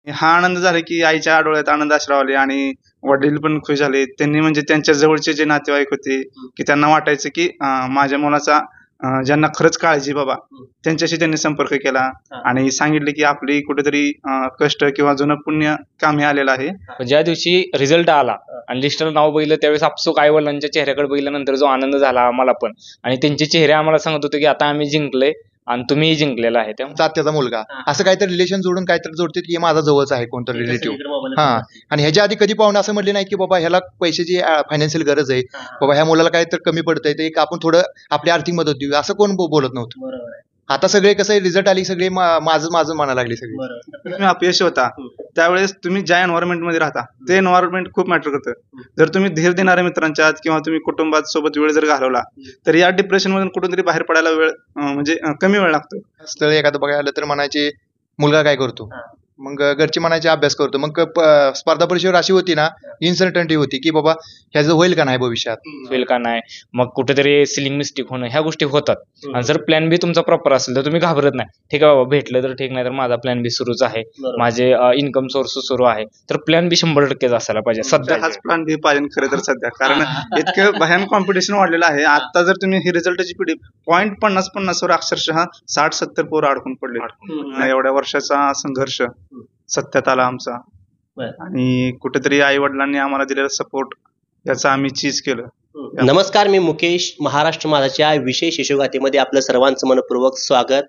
हा आनंद झाला की आईच्या डोळ्यात आनंद अश्रू आले आणि वडील पण खुश झाले. त्यांनी म्हणजे त्यांच्या जवळचे जे नातेवाईक होते की त्यांना वाटायचं की माझ्या मुलाचा ज्यांना खरंच काळजी बाबा त्यांच्याशी त्यांनी संपर्क केला आणि सांगितले की आपली कुठेतरी कष्ट किंवा जुनं पुण्य कामी आलेलं आहे. ज्या दिवशी रिझल्ट आला आणि लिस्टला नाव बघितलं त्यावेळेस आपसूक आई वडिलांच्या चेहऱ्याकडे बघितल्यानंतर जो आनंद झाला आम्हाला पण, आणि त्यांचे चेहरे आम्हाला सांगत होते की आता आम्ही जिंकलोय आणि तुम्हीही जिंकलेला आहे. त्यामुळे तात्याचा मुलगा असं काहीतरी रिलेशन जोडून काहीतरी जोडते की माझा जवळचा आहे कोणतरी रिलेटिव्ह. हा, आणि ह्याच्या आधी कधी पाहुणे असं म्हटले नाही की बाबा ह्याला पैशाची फायनान्शियल गरज आहे, बाबा ह्या मुलाला काय तर कमी पडतंय ते एक आपण थोडं आपली आर्थिक मदत देऊ, असं कोण बोलत नव्हतं. आता सगळे कसं रिझल्ट आली सगळे माझं माझं म्हणायला लागले सगळे. तुम्ही अपयश होता त्यावेळेस तुम्ही ज्या एन्व्हायरमेंट मध्ये राहता ते एन्व्हायरमेंट खूप मॅटर करतं. जर तुम्ही धीर देणाऱ्या मित्रांच्या किंवा तुम्ही कुटुंबात सोबत वेळ जर घालवला तर या डिप्रेशन मधून कुठून तरी बाहेर पडायला वेळ म्हणजे कमी वेळ लागतो. स्थळ एखादं बघायला आलं तर म्हणायचे मुलगा काय करतो, मग घरचे म्हणायचे अभ्यास करतो. मग स्पर्धा परीक्षेवर अशी होती ना, इन्सर्टन्टी होती की बाबा ह्याचं होईल का नाही भविष्यात, होईल का नाही, मग कुठेतरी सिलिंग मिस्टेक होणं, ह्या गोष्टी होतात. आणि जर प्लॅन बी तुमचा प्रॉपर असेल तर तुम्ही घाबरत नाही. ठीक आहे बाबा भेटलं तर ठीक, नाही तर माझा प्लॅन बी सुरूच आहे, माझे इन्कम सोर्स सुरू आहे, तर प्लॅन बी 100% असायला पाहिजे. सध्या हाच प्लॅन बी पाहिजे खरं तर सध्या, कारण इतकं भयान कॉम्पिटिशन वाढलेलं आहे. आता जर तुम्ही ही रिझल्टची पिढी 50 वर अक्षरशः 60-70 पोरं अडकून पडले. एवढ्या वर्षाचा संघर्ष सत्यात आला आमचा, आणि कुठेतरी आई वडिलांनी आम्हाला दिलेला सपोर्ट याचा आम्ही चीज केलं. नमस्कार, मी मुकेश. महाराष्ट्र माझाच्या विशेष यशोगाथेमध्ये आपलं सर्वांचं मनपूर्वक स्वागत.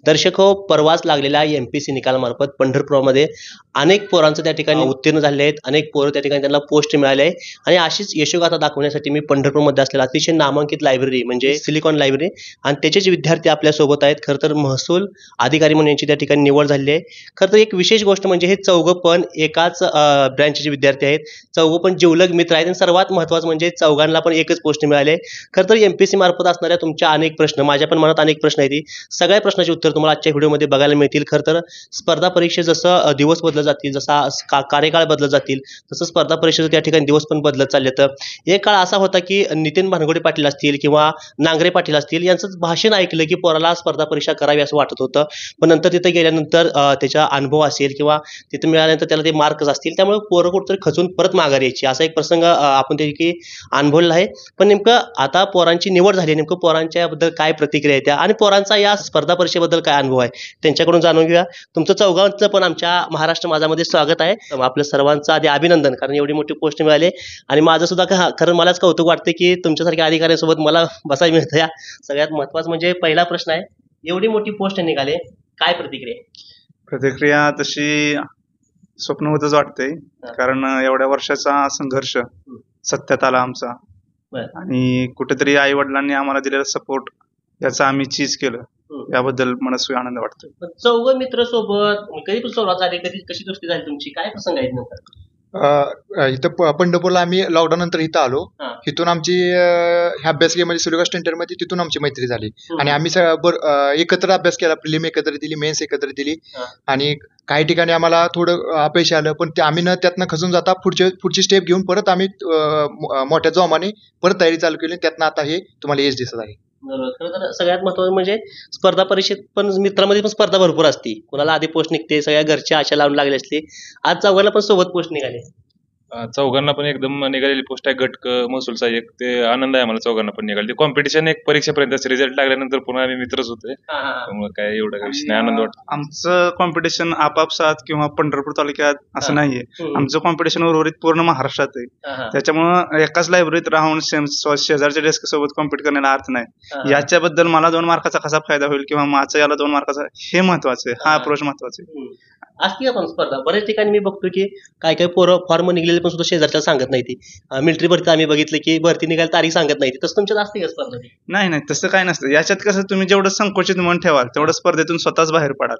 दर्शक हो, परवाच लागलेल्या MPSC निकालामार्फत पंढरपूरमध्ये अनेक पोरांचं त्या ठिकाणी उत्तीर्ण झाले आहेत. अनेक पोरं त्या ठिकाणी त्यांना पोस्ट मिळाले आहे, आणि अशीच यशोगाथा दाखवण्यासाठी मी पंढरपूरमध्ये असलेला अतिशय नामांकित लायब्ररी म्हणजे सिलिकॉन लायब्ररी आणि त्याचेच विद्यार्थी आपल्या सोबत आहेत. खरं तर महसूल अधिकारी म्हणून यांची त्या ठिकाणी निवड झालेली आहे. खरं तर एक विशेष गोष्ट म्हणजे हे चौघं पण एकाच ब्रँचचे विद्यार्थी आहेत. चौघं पण जिवलग मित्र आहेत, आणि सर्वात महत्त्वाचं म्हणजे चौघांना पण एकच पोस्ट मिळाले. खरं तर MPSC मार्फत असणाऱ्या तुमच्या अनेक प्रश्न, माझ्या पण मनात अनेक प्रश्न आहेत, सगळ्या प्रश्नाचे उत्तर तुम्हाला आजच्या व्हिडिओमध्ये बघायला मिळतील. खरं तर स्पर्धा परीक्षे जसं दिवस बदलत जातील, जसा कार्यकाळ बदलत जातील, तसं स्पर्धा परीक्षेचं त्या ठिकाणी दिवस पण बदलत चालले. तर एक काळ असा होता की नितीन भानगोडे पाटील असतील किंवा नांगरे पाटील असतील यांचं भाषण ऐकलं की पोराला स्पर्धा परीक्षा करावी असं वाटत होतं. पण नंतर तिथे गेल्यानंतर त्याचा अनुभव असेल किंवा तिथे मिळाल्यानंतर त्याला ते मार्क्स असतील, त्यामुळे पोरं कुठेतरी खचून परत माघारी यायची, असा एक प्रसंग आपण त्याची अनुभवलेला आहे. पण नेमकं आता पोरांची निवड झाली, नेमकं पोरांच्याबद्दल काय प्रतिक्रिया आहे त्या, आणि पोरांचा या स्पर्धा परीक्षेबद्दल काय अनुभव आहे त्यांच्याकडून जाणून घेऊया. तुमचं चौघांचं पण आमच्या महाराष्ट्र माझामध्ये स्वागत आहे. आपल्या सर्वांचं आधी अभिनंदन, कारण एवढी मोठी पोस्ट मिळाली, आणि माझं सुद्धा खरं मलाच कौतुक वाटते की तुमच्यासारख्या अधिकाऱ्यांसोबत मला बसायला मिळतं. या सगळ्यात महत्त्वाचं म्हणजे पहिला प्रश्न आहे, एवढी मोठी पोस्ट निघाले, काय प्रतिक्रिया? तशी स्वप्न होतच वाटतंय, कारण एवढ्या वर्षाचा संघर्ष सत्यात आला आमचा, आणि कुठेतरी आई वडिलांनी आम्हाला दिलेला सपोर्ट याचा आम्ही चीज केलं. याबद्दल मनस्वी आनंद वाटतोय. चौघ मित्र सोबत कधी पण सुरुवात झाली, कधी कशी गोष्टी झाली तुमची, काय प्रसंग आहेत नेमका? इथं पंढरपूरला आम्ही लॉकडाऊन नंतर इथं आलो. तिथून आमची ह्या अभ्यास केल्यामध्ये सूर्यकांत सेंटर मध्ये तिथून आमची मैत्री झाली, आणि आम्ही एकत्र अभ्यास केला. प्रिलिम एकत्र दिली, मेन्स एकत्र दिली, आणि काही ठिकाणी आम्हाला थोडं अपयश आलं, पण ते आम्ही त्यातनं खचून जाता पुढची स्टेप घेऊन परत आम्ही मोठ्या जोमाने परत तयारी चालू केली. त्यातनं आता हे तुम्हाला यश दिसत आहे. बरोबर. खरं तर सगळ्यात महत्त्वाचं म्हणजे स्पर्धा परीक्षेत पण मित्रांमध्ये पण स्पर्धा भरपूर असते. कोणाला आधी पोस्ट निघते, सगळ्या घरची आशा लावून लागली असली. आज चौघांना पण सोबत पोस्ट निघाली. चौघांना पण एकदम निघालेली पोस्ट आहे. गटक महसूलचा एक, ते आनंद आहे मला चौघांना पण निघाली. कॉम्पिटिशन एक परीक्षेपर्यंत, रिझल्ट लागल्यानंतर पुन्हा आम्ही मित्रच होते, त्यामुळे काय एवढा विषय नाही, आनंद वाटतो. आमचं कॉम्पिटिशन आपापसात किंवा पंढरपूर तालुक्यात असं नाहीये. आमचं कॉम्पिटिशन उर्वरित पूर्ण महाराष्ट्रात आहे. त्याच्यामुळं एकाच लायब्ररीत राहून शेजारच्या डेस्क सोबत कॉम्पिट करण्याला अर्थ नाही. याच्याबद्दल मला 2 मार्काचा कसा फायदा होईल किंवा माझा याला 2 मार्काचा, हे महत्वाचं आहे. हा अप्रोच महत्वाचा आहे. असते आपण स्पर्धा बऱ्याच ठिकाणी मी बघतो की काय काय पोरं फॉर्म निघलेले पण सुद्धा शेजारच्या सांगत नाही. ती मिलिटरी भरती आम्ही बघितलं की भरती निघायला तारीख सांगत नाही. तसं तुमच्यात असते का स्पर्धा? नाही, तसं काय नसतं. याच्यात कसं तुम्ही जेवढं संकोचित मन ठेवाल तेवढं स्पर्धेतून स्वतःच बाहेर पडाल.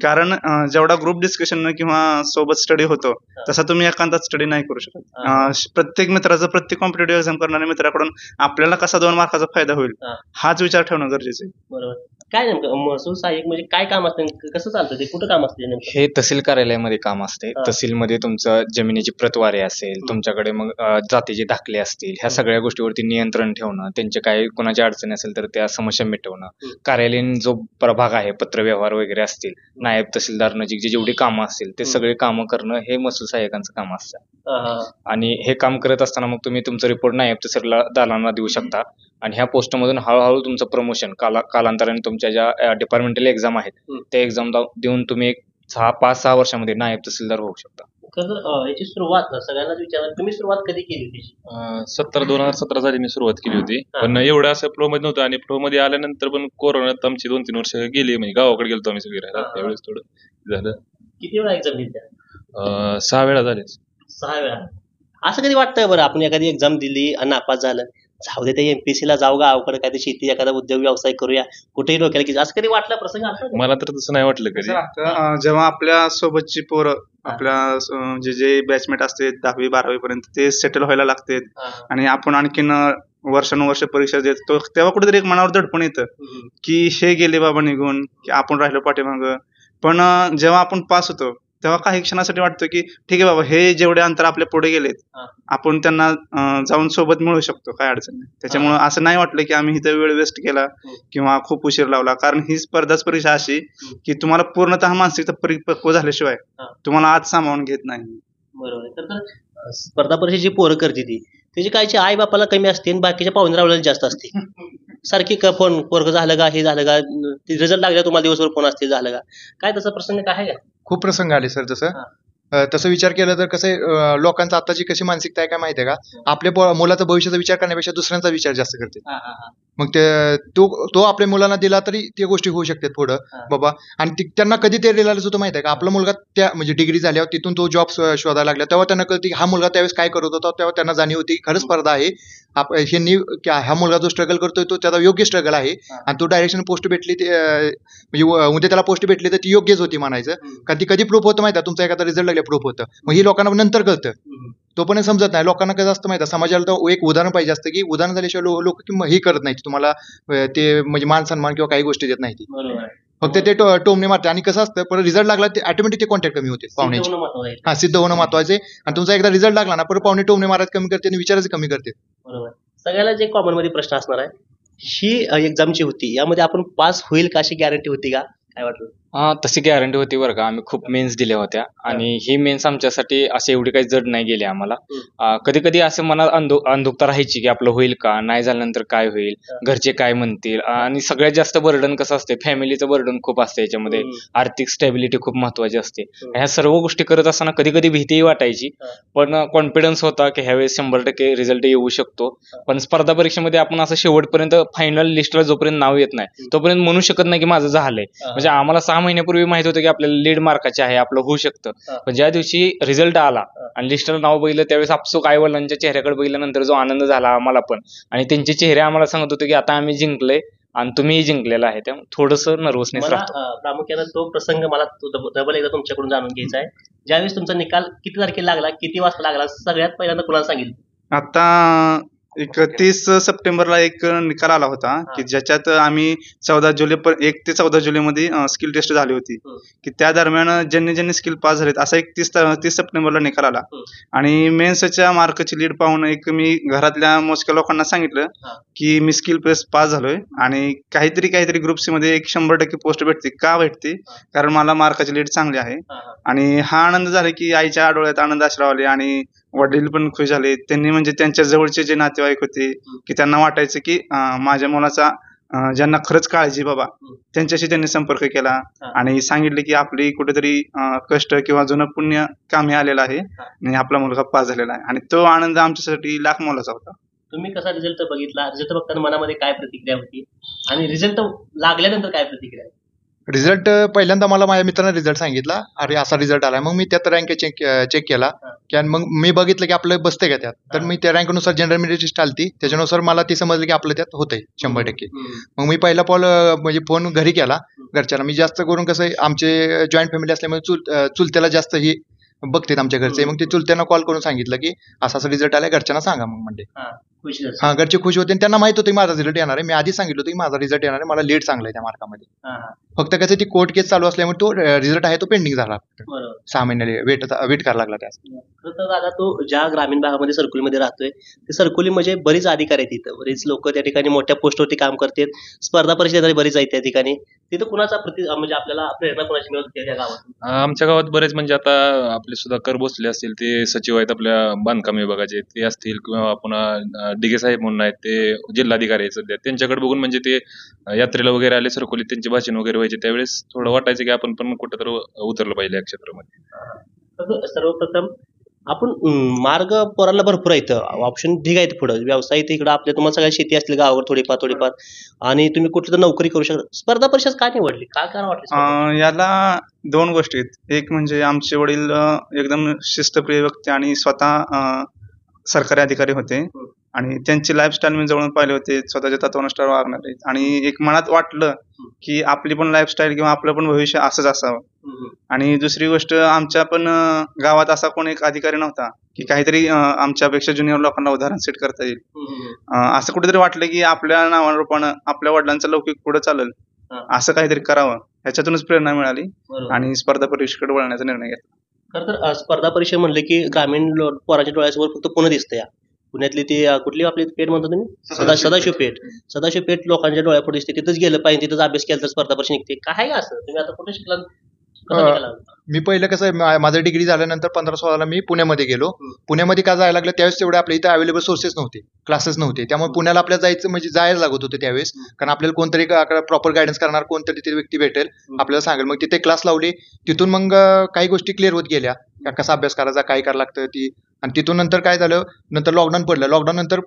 कारण जेवढा ग्रुप डिस्कशन किंवा सोबत स्टडी होतो तसा तुम्ही एकांतात स्टडी नाही करू शकत. प्रत्येक मित्राचं, प्रत्येक कॉम्पिटेटिव्ह एक्झाम करणाऱ्या मित्राकडून आपल्याला कसा 2 मार्काचा फायदा होईल हाच विचार ठेवणं गरजेचं आहे. बरोबर. काय नेमकं महसूल सहाय्यक म्हणजे काय काम असतं, कसं चालतं ते, कुठं काम असतं नेमकं? हे तहसील कार्यालयामध्ये काम असते. तहसीलमध्ये तुमचं जमिनीची प्रत ज्वारी असेल, तुमच्याकडे मग जातीचे दाखले असतील, ह्या सगळ्या गोष्टीवरती नियंत्रण ठेवणं, त्यांचे काही कोणाची अडचणी असेल तर त्या समस्या मिटवणं, कार्यालयीन जो प्रभाग आहे, पत्रव्यवहार वगैरे असतील, नायब तहसीलदार नजीक जेवढी कामं असतील ते सगळे कामं करणं हे महसूल सहाय्यकांचं काम असतं. आणि हे काम करत असताना मग तुम्ही तुमचा रिपोर्ट नायब तहसीलदारांना देऊ शकता आणि ह्या पोस्टमधून हळूहळू तुमचं प्रमोशन कालांतराने तुमच्या ज्या डिपार्टमेंटल एक्झाम आहेत त्या एक्झाम देऊन तुम्ही एक 5-6 वर्षामध्ये नायब तहसीलदार होऊ शकता. याची सुरुवात सगळ्यांनाच विचारलं, तुम्ही सुरुवात कधी केली होती? 2017 साली मी सुरुवात केली होती, पण एवढं असं फ्लो मध्ये नव्हतं आणि फ्लो मध्ये आल्यानंतर पण कोरोनात आमची 2-3 वर्ष गेली, म्हणजे गावाकडे गेलो आम्ही सगळे राहायला, त्यावेळेस थोडं झालं. किती वेळा एक्झाम दिली त्या? 6 वेळा झाले. 6 वेळा. असं कधी वाटतंय बरं आपण एखादी एक्झाम दिली आणि नापास झालं, जाऊ दे, ते एमपीसी ला जाऊ, गावाकडे काय शेती एखादा उद्योग व्यवसाय करूया, कुठेही डोक्याला की असं कधी वाटलं प्रसंग असं? मला तर तसं नाही वाटलं कधी. जेव्हा आपल्या सोबतची पोरं आपल्या जे बॅचमेट असते 10वी-12वी पर्यंत ते सेटल व्हायला लागते आणि आपण आणखीन वर्षानुवर्ष परीक्षा देतो, तेव्हा कुठेतरी एक मनावर दडपण येतं की हे गेले बाबा निघून, की आपण राहिलो पाठीमागं. पण जेव्हा आपण पास होतो तेव्हा काही क्षणासाठी वाटतं की ठीक आहे बाबा, हे जेवढे अंतर आपल्या पुढे गेलेत आपण त्यांना जाऊन सोबत मिळू शकतो, काय अडचण नाही. त्याच्यामुळे असं नाही वाटलं की आम्ही इथं वेळ वेस्ट केला किंवा खूप उशीर लावला, कारण ही स्पर्धाच परीक्षा अशी की तुम्हाला पूर्णतः मानसिकता परिपक्व झाल्याशिवाय तुम्हाला आज सामावून घेत नाही. बरोबर आहे. तर स्पर्धा परीक्षा जी पोरं करते ती त्याची कायची आई बापाला कमी असते आणि बाकीच्या पाहुणे रावल्याला जास्त असते. सारखी फोन, पोरग झालं का, हे झालं का, रिझल्ट लागला तुम्हाला दिवसभर फोन असते, झालं का काय, तसा प्रसंग काय आहे का? खूप प्रसंग आले सर. तसं विचार केला तर कसं लोकांचं आताची कशी मानसिकता आहे काय माहितीये का, आपल्या मुलाचा भविष्याचा विचार करण्यापेक्षा दुसऱ्यांचा विचार जास्त करते. मग तो आपल्या मुलांना दिला तरी त्या गोष्टी होऊ शकतात पुढं बाबा. आणि त्यांना कधी ते रिअलाइज होतं माहितीये का, आपला मुलगा त्या म्हणजे डिग्री झाल्यावर तिथून तो जॉब शोधायला लागला, तेव्हा त्यांना कळते की हा मुलगा त्यावेळेस काय करत होता, तेव्हा त्यांना जाणीव होती खरंच स्पर्धा आहे, हा मुलगा जो स्ट्रगल करतोय तो त्याचा योग्य स्ट्रगल आहे आणि तो डायरेक्शन पोस्ट भेटली म्हणजे उद्या त्याला पोस्ट भेटली तर ती योग्यच होती म्हणायचं. कधी कधी प्रूफ होतं माहिती, तुमचा एखादा रिझल्ट लागला प्रूफ होतं, मग ही लोकांना नंतर कळतं, तो पण समजत नाही. लोकांना कसं असतं माहिती, समाजाला तर एक उदाहरण पाहिजे असतं की उदाहरण झाल्याशिवाय लोक हे करत नाहीत, तुम्हाला ते म्हणजे मान सन्मान किंवा काही गोष्टी देत नाही, फक्त ते टोमणे मारते. आणि कसं असतं परत रिझल्ट लागला ते ऑटोमॅटिक ते कॉन्टॅक्ट कमी होते पाहुण्याचे. हा, सिद्ध होणं महत्वाचे. आणि तुमचा एकदा रिझल्ट लागला ना परत पाहुणे टोमणे मारायचं कमी करते आणि विचारायचं कमी करते. बरोबर. सगळ्याला जे कॉमन मध्ये प्रश्न असणार आहे, ही एक्झाम जी होती यामध्ये आपण पास होईल का अशी गॅरंटी होती का, काय वाटलं? तशी गॅरंटी होती बरं का. आम्ही खूप मेन्स दिल्या होत्या आणि ही मेन्स आमच्यासाठी अशी एवढी काही जड नाही गेली आम्हाला. कधी कधी असं मनात अंधुकता राहायची की आपलं होईल का, नाही झाल्यानंतर काय होईल, घरचे काय म्हणतील. आणि सगळ्यात जास्त बर्डन कसं असते, फॅमिलीचं बर्डन खूप असते याच्यामध्ये, आर्थिक स्टॅबिलिटी खूप महत्वाची असते. ह्या सर्व गोष्टी करत असताना कधी कधी भीतीही वाटायची, पण कॉन्फिडन्स होता की ह्यावेळेस 100% रिझल्ट येऊ शकतो. पण स्पर्धा परीक्षेमध्ये आपण असं शेवटपर्यंत फायनल लिस्टला जोपर्यंत नाव येत नाही तोपर्यंत म्हणू शकत नाही की माझं झालंय. म्हणजे आम्हाला 6 महिन्यापूर्वी माहित होतं की आपल्याला लीड मार्काचे आहे, आपलं होऊ शकतं. पण ज्या दिवशी रिझल्ट आला आणि लिस्टला नाव बघितलं त्यावेळेस आपसूक आई वडिलांच्या चेहऱ्याकडे बघितल्यानंतर जो आनंद झाला आम्हाला पण, आणि त्यांचे चेहरे आम्हाला सांगत होते की आता आम्ही जिंकलोय आणि तुम्हीही जिंकलेला आहे, त्यामुळे थोडंसं नर्वसनेस राहतो. प्रामुख्याने तो प्रसंग मला डबल एकदा तुमच्याकडून जाणून घ्यायचा आहे. ज्यावेळेस तुमचा निकाल किती तारखेला लागला, किती वाजता लागला, सगळ्यात पहिल्यांदा कुणाला सांगितलं? आता 31 सप्टेंबरला एक निकाल आला होता की ज्याच्यात आम्ही 1 ते 14 जुलैमध्ये स्किल टेस्ट झाली होती, की त्या दरम्यान ज्यांनी स्किल पास झालेत असा एक 30 सप्टेंबरला निकाल आला. आणि मेन्सच्या मार्कची लीड पाहून एक मी घरातल्या मोजक्या लोकांना सांगितलं की मी स्किल पास झालोय आणि काहीतरी ग्रुप सी मध्ये एक 100% पोस्ट भेटते. का भेटते? कारण मला मार्काची लीड चांगली आहे. आणि हा आनंद झाला की आईच्या डोळ्यात आनंद अश्रू आले आणि वडील पण खुश झाले. त्यांनी म्हणजे त्यांच्या जवळचे जे नातेवाईक होते की त्यांना वाटायचं की माझ्या मुलाचा ज्यांना खरंच काळजी बाबा त्यांच्याशी त्यांनी संपर्क केला आणि सांगितले की आपली कुठेतरी कष्ट किंवा जुनं पुण्य कामी आलेलं आहे आणि आपला मुलगा पास झालेला आहे. आणि तो आनंद आमच्यासाठी लाख मोलाचा होता. तुम्ही कसा रिझल्ट बघितला, रिझल्ट बघताना मनामध्ये काय प्रतिक्रिया होती आणि रिझल्ट लागल्यानंतर काय प्रतिक्रिया? रिझल्ट पहिल्यांदा मला माझ्या मित्राने रिझल्ट सांगितला, अरे असा रिझल्ट आलाय. मग मी त्यात रँक चेक केला की आणि मग मी बघितलं की आपलं बसतंय का त्यात. तर मी त्या रँकनुसार जनरल मेरिट लिस्ट आलती, त्याच्यानुसार मला ते समजलं की आपलं त्यात होतंय 100%. मग मी पहिला म्हणजे फोन घरी केला घरच्यांना. मी जास्त करून कसं आमचे जॉईंट फॅमिली असल्यामुळे चुलत्याला जास्त ही बघतात आमच्या घरचे. मग ते चुलत्यांना कॉल करून सांगितलं की असा रिझल्ट आलाय, घरच्यांना सांगा मग म्हणजे. खुशी झाली. हा घरचे खुश होते आणि त्यांना माहित होतं की माझा रिझल्ट येणार आहे. मी आधीच सांगितलं होतं की माझा रिझल्ट येणार आहे, मला लीड चांगला आहे त्या मार्कामध्ये. हा, हा. फक्त कसं ती कोर्ट केस चालू असल्यामुळे तो रिझल्ट आहे तो पेंडिंग झाला. बरोबर. 6 महिन्याला वेट करायला लागला त्या. खरं तर दादा तो ज्या ग्रामीण भागामध्ये सरकुलीमध्ये राहतोय ते सरकुली म्हणजे बरीच अधिकारी आहेत तिथं, बरीच लोक त्या ठिकाणी मोठ्या पोस्टवरती काम करतात, स्पर्धा परीक्षा बरीच आहेत त्या ठिकाणी. तिथं कुणाचा म्हणजे आपल्याला प्रेरणा कुणाची मिळत होती त्या गावात? आमच्या गावात बरेच म्हणजे आता आपले सुधाकर भोसले असतील, ते सचिव आहेत आपल्या बांधकाम विभागाचे, ते असतील, किंवा पुन्हा डिगे साहेब म्हणून आहेत, ते जिल्हाधिकारी आहेत सध्या. त्यांच्याकडे बघून म्हणजे ते यात्रेला वगैरे आले सरकोलीत, त्यांचे भाषण वगैरे व्हायचे, त्यावेळेस थोडं वाटायचं की आपण पण कुठं तर उतरलं पाहिजे या क्षेत्रामध्ये. सर्वप्रथम आपण मार्ग पोरांना भरपूर आहेत, ऑप्शन ठीक आहेत पुढं, व्यवसाय इकडे आपल्या तुम्हाला सगळ्या शेती असतील गावावर थोडीफार आणि तुम्ही कुठली तर नोकरी करू शकता. स्पर्धा परीक्षा का निवडली, काय वाटलं? याला 2 गोष्टी आहेत. एक म्हणजे आमचे वडील एकदम शिस्तप्रिय व्यक्ती आणि स्वतः सरकारी अधिकारी होते आणि त्यांची लाईफस्टाईल मी जवळून पाहिले होते, स्वतःच्या तत्वानुसार वागणारे. आणि एक मनात वाटलं की आपली पण लाईफस्टाईल किंवा आपलं पण भविष्य असंच असावं. आणि दुसरी गोष्ट, आमच्या पण गावात असा कोण एक अधिकारी नव्हता की काहीतरी आमच्यापेक्षा ज्युनियर लोकांना उदाहरण सेट करता येईल. असं कुठेतरी वाटलं की आपल्या नावारूपानं आपल्या वडिलांचं लौकिक पुढे चालेल, असं काहीतरी करावं. ह्याच्यातूनच प्रेरणा मिळाली आणि स्पर्धा परीक्षेकडे वळण्याचा निर्णय घेतला. खरं तर स्पर्धा परीक्षा म्हणले की ग्रामीण पोरांच्या डोळ्यासमोर फक्त पुणे दिसतं. या पुण्यातली ती कुठली आपली पेठ म्हणतो तुम्ही, सदाशिव पेठ लोकांच्या डोळ्यापुढे दिसते. तिथंच गेलं पाहिजे, तिथंच अभ्यास केला तर स्पर्धा परीक्षा निघते. काय असं तुम्ही आता कुठे शिकला, कसं केला? मी पहिलं कसं आहे, माझं डिग्री झाल्यानंतर 15-16ला मी पुण्यामध्ये गेलो. पुण्यामध्ये का जायला लागलं, त्यावेळेस तेवढे आपल्या इथे अवेलेबल सोर्सेस नव्हते, क्लासेस नव्हते. त्यामुळे पुण्याला आपल्याला जायचं म्हणजे जायला लागत होतं त्यावेळेस, कारण आपल्याला कोणतरी प्रॉपर गायडन्स करणार कोणतरी तिथे व्यक्ती भेटेल, आपल्याला सांगेल. मग तिथे क्लास लावले, तिथून मग काही गोष्टी क्लिअर होत गेल्या, कसा अभ्यास करायचा, काय करायला लागतं ती. आणि तिथून नंतर काय झालं, नंतर लॉकडाऊन पडलं. लॉकडाऊन नंतर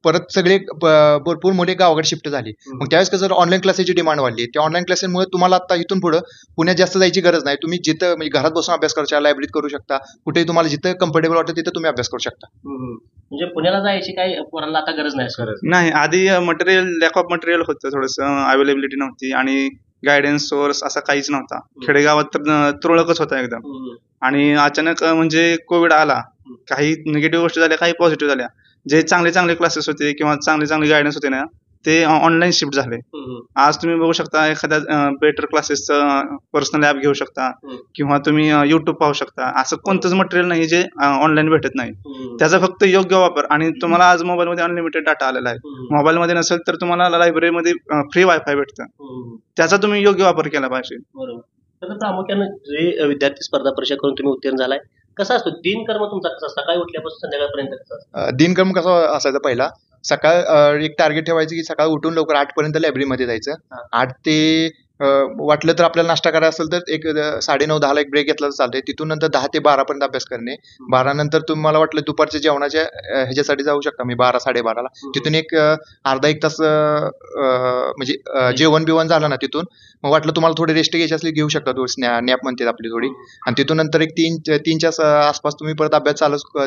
परत सगळे भरपूर मुले गावाकडे शिफ्ट झाली. मग त्यावेळेस कसं ऑनलाईन क्लासेसची डिमांड वाढली. त्या ऑनलाईन क्लासेसमुळे तुम्हाला आता इथून पुढे पुण्यात जास्त जायची गरज नाही. तुम्ही जिथं म्हणजे घरात बसून अभ्यास करू शकता, लायब्ररीत करू शकता, कुठेही तुम्हाला जिथं कम्फर्टेबल वाटतं तिथं तुम्ही अभ्यास करू शकता. म्हणजे पुण्याला जायची काही पोरांना आता गरज नाही. नाही, आधी मटेरियल, लॅक ऑफ मटेरियल होतं, थोडंसं अवेलेबिलिटी नव्हती आणि गायडन्स सोर्स असा काहीच नव्हता. खेडेगावात तर तुरळकच होता एकदम. आणि अचानक म्हणजे कोविड आला, काही निगेटिव्ह गोष्टी झाल्या, काही पॉझिटिव्ह झाल्या. जे चांगले क्लासेस होते किंवा चांगले गायडन्स होते ना, ते ऑनलाईन शिफ्ट झाले. आज तुम्ही बघू शकता, एखाद्या बेटर क्लासेसचं पर्सनल ॲप घेऊ शकता किंवा तुम्ही युट्यूब पाहू शकता. असं कोणतंच मटेरियल नाही जे ऑनलाईन भेटत नाही. त्याचा फक्त योग्य वापर. आणि तुम्हाला आज मोबाईलमध्ये अनलिमिटेड डाटा आलेला आहे. मोबाईलमध्ये नसेल तर तुम्हाला लायब्ररीमध्ये फ्री वायफाय भेटतं. त्याचा तुम्ही योग्य वापर केला पाहिजे. बरोबर. तर प्रामुख्याने जे विद्यार्थी स्पर्धा परीक्षा करून तुम्ही उत्तीर्ण झालाय, कसा असतो दिनक्रम तुमचा, कसा सकाळी उठल्यापासून संध्याकाळपर्यंत कसा असतो? दिनक्रम कसा असायचा, पहिला एक टार्गेट ठेवायचं की सकाळी उठून लवकर 8 पर्यंत लायब्ररीमध्ये जायचं. 8 ते वाटलं तर आपल्याला नाश्ता करायचा असेल तर एक 9:30-10ला एक ब्रेक घेतला तर चालतंय. तिथून नंतर 10 ते 12 पर्यंत अभ्यास करणे. 12 नंतर तुम्हाला वाटलं दुपारच्या जेवणाच्या ह्याच्यासाठी जाऊ शकता, मी 12-12:30ला. तिथून एक अर्धा एक तास म्हणजे जेवण बिवण झालं ना, तिथून मग वाटलं तुम्हाला थोडी रेस्ट घ्यायची असली घेऊ शकता, थोडी नॅप म्हणते आपली थोडी. आणि तिथून नंतर एक 3च्या आसपास तुम्ही परत अभ्यास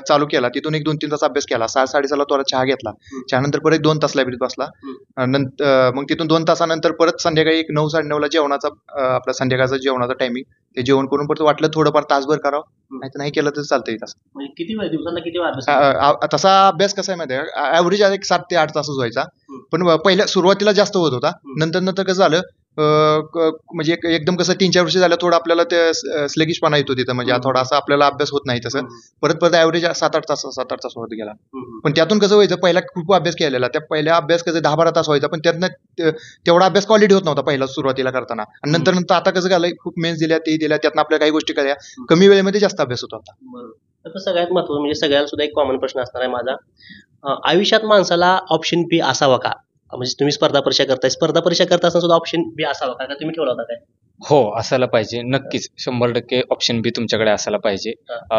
चालू केला. तिथून एक 2-3 तास अभ्यास केला. 6-6:30ला थोडा चहा घेतला. त्यानंतर परत 2 तास लायब्ररीत बसला. नंतर मग तिथून 2 तासानंतर परत संध्याकाळी एक 9-9:30ला जेवणाचा आपला संध्याकाळचा जेवणाचा टायमिंग, ते जेवण करून परत वाटलं थोडंफार तासभर करावं, नाही केलं तर चालतंय. म्हणजे किती वेळ दिवसाला किती वेळ अभ्यास? तसा अभ्यास कसा आहे माहिती आहे, ऍव्हरेज एक 7 ते 8 तासच व्हायचा. पण पहिल्या सुरुवातीला जास्त होत होता. नंतर कसं झालं, म्हणजे एकदम कसं 3-4 वर्ष झालं थोडं आपल्याला ते स्लेगिशपणा येतो तिथं, म्हणजे थोडा असा आपल्याला अभ्यास होत नाही तसं. परत ऍव्हरेज 7-8 तास होत गेला. पण त्यातून कसं व्हायचं, पहिला खूप अभ्यास केलेला, त्या पहिल्या अभ्यास कसं 10-12 तास व्हायचा, पण त्यातनं तेवढा अभ्यास क्वालिटी होत नव्हता पहिला सुरुवातीला करताना. आणि नंतर आता कसं झालंय, खूप मेन्स दिल्या, त्यातनं आपल्या काही गोष्टी कळल्या, कमी वेळेमध्ये जास्त अभ्यास होत होता. तर सगळ्यात महत्त्वाचं म्हणजे सगळ्याला सुद्धा एक कॉमन प्रश्न असणार आहे माझा, आयुष्यात माणसाला ऑप्शन बी असावा का? म्हणजे तुम्ही स्पर्धा परीक्षा करता असताना सुद्धा ऑप्शन बी असावा का तुम्ही ठेवला होता काय? हो, असायला पाहिजे. नक्कीच 100% ऑप्शन बी तुमच्याकडे असायला पाहिजे.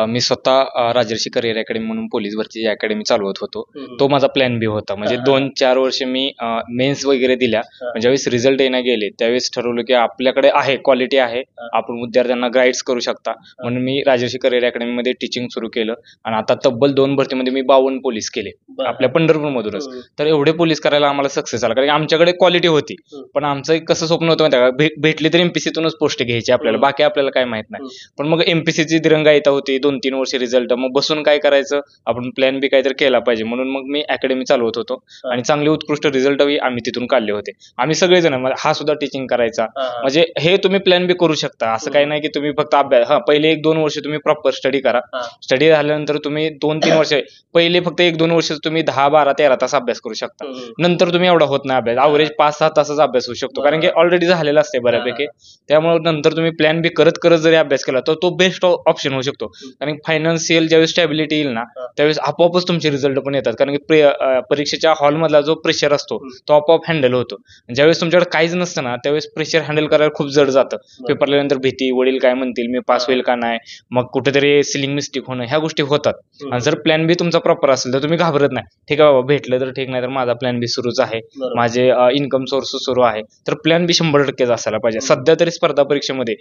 मी स्वतः राजर्षी करिअर अकॅडमी म्हणून पोलीस भरती अकॅडमी चालवत होतो. तो माझा प्लॅन बी होता. म्हणजे 2-4 वर्ष मी मेन्स वगैरे दिल्या. ज्यावेळेस रिझल्ट येणं गेले त्यावेळेस ठरवलं की आपल्याकडे आहे, क्वालिटी आहे, आपण विद्यार्थ्यांना गाईड्स करू शकता. म्हणून मी राजर्षी करिअर अकॅडमीमध्ये टीचिंग सुरू केलं. आणि आता तब्बल 2 भरतीमध्ये मी 52 पोलीस केले आपल्या पंढरपूरमधूनच. तर एवढे पोलीस करायला आम्हाला सक्सेस आला, कारण आमच्याकडे क्वालिटी होती. पण आमचं एक कसं स्वप्न होतं माहिती का, भेटली तर MPSC एमपीसीतूनच पोस्ट घ्यायची आपल्याला, बाकी आपल्याला काय माहित नाही. पण मग एमपीसीची दिरंगाईता होती 2-3 वर्ष रिझल्ट, मग बसून काय करायचं, आपण प्लॅन बी काहीतरी केला पाहिजे. म्हणून मग मी अकॅडमी चालवत होतो आणि चांगले उत्कृष्ट रिझल्ट आम्ही तिथून काढले होते. आम्ही सगळेजण, हा सुद्धा टीचिंग करायचा. म्हणजे हे तुम्ही प्लॅन बी करू शकता. असं काही नाही की तुम्ही फक्त अभ्यास, पहिले 1-2 वर्ष तुम्ही प्रॉपर स्टडी करा. स्टडी झाल्यानंतर तुम्ही 2-3 वर्ष, पहिले फक्त 1-2 वर्ष तुम्ही 10, 12, 13 तास अभ्यास करू शकता. नंतर तुम्ही एवढा होत नाही अभ्यास, अवरेज 5-6 तासच अभ्यास होऊ शकतो, कारण की ऑलरेडी झालेला असते बऱ्यापैकी. त्यामुळे नंतर तुम्ही प्लॅन बी करत करत जरी अभ्यास केला तर तो बेस्ट ऑप्शन होऊ शकतो. कारण फायनान्शियल ज्यावेळेस स्टॅबिलिटी येईल ना, त्यावेळेस आपोआपच तुमचे रिझल्ट पण येतात. कारण की परीक्षेच्या हॉलमधला जो प्रेशर असतो तो आपोआप हँडल होतो. ज्यावेळेस तुमच्याकडे काहीच नसतं ना, त्यावेळेस प्रेशर हँडल करायला खूप जड जातं. पेपरला नंतर भीती, वडील काय म्हणतील, मी पास होईल का नाही, मग कुठेतरी सिलिंग मिस्टेक होणं, ह्या गोष्टी होतात. आणि जर प्लॅन बी तुमचा प्रॉपर असेल तर तुम्ही घाबरत नाही. ठीक आहे बाबा, भेटलं तर ठीक, नाही तर माझा प्लॅन बी सुरूच आहे, माझे इन्कम सोर्स सुरू आहे. तर प्लॅन बी 100% असायला पाहिजे. सध्या तरी स्पर्धा परीक्षेमध्ये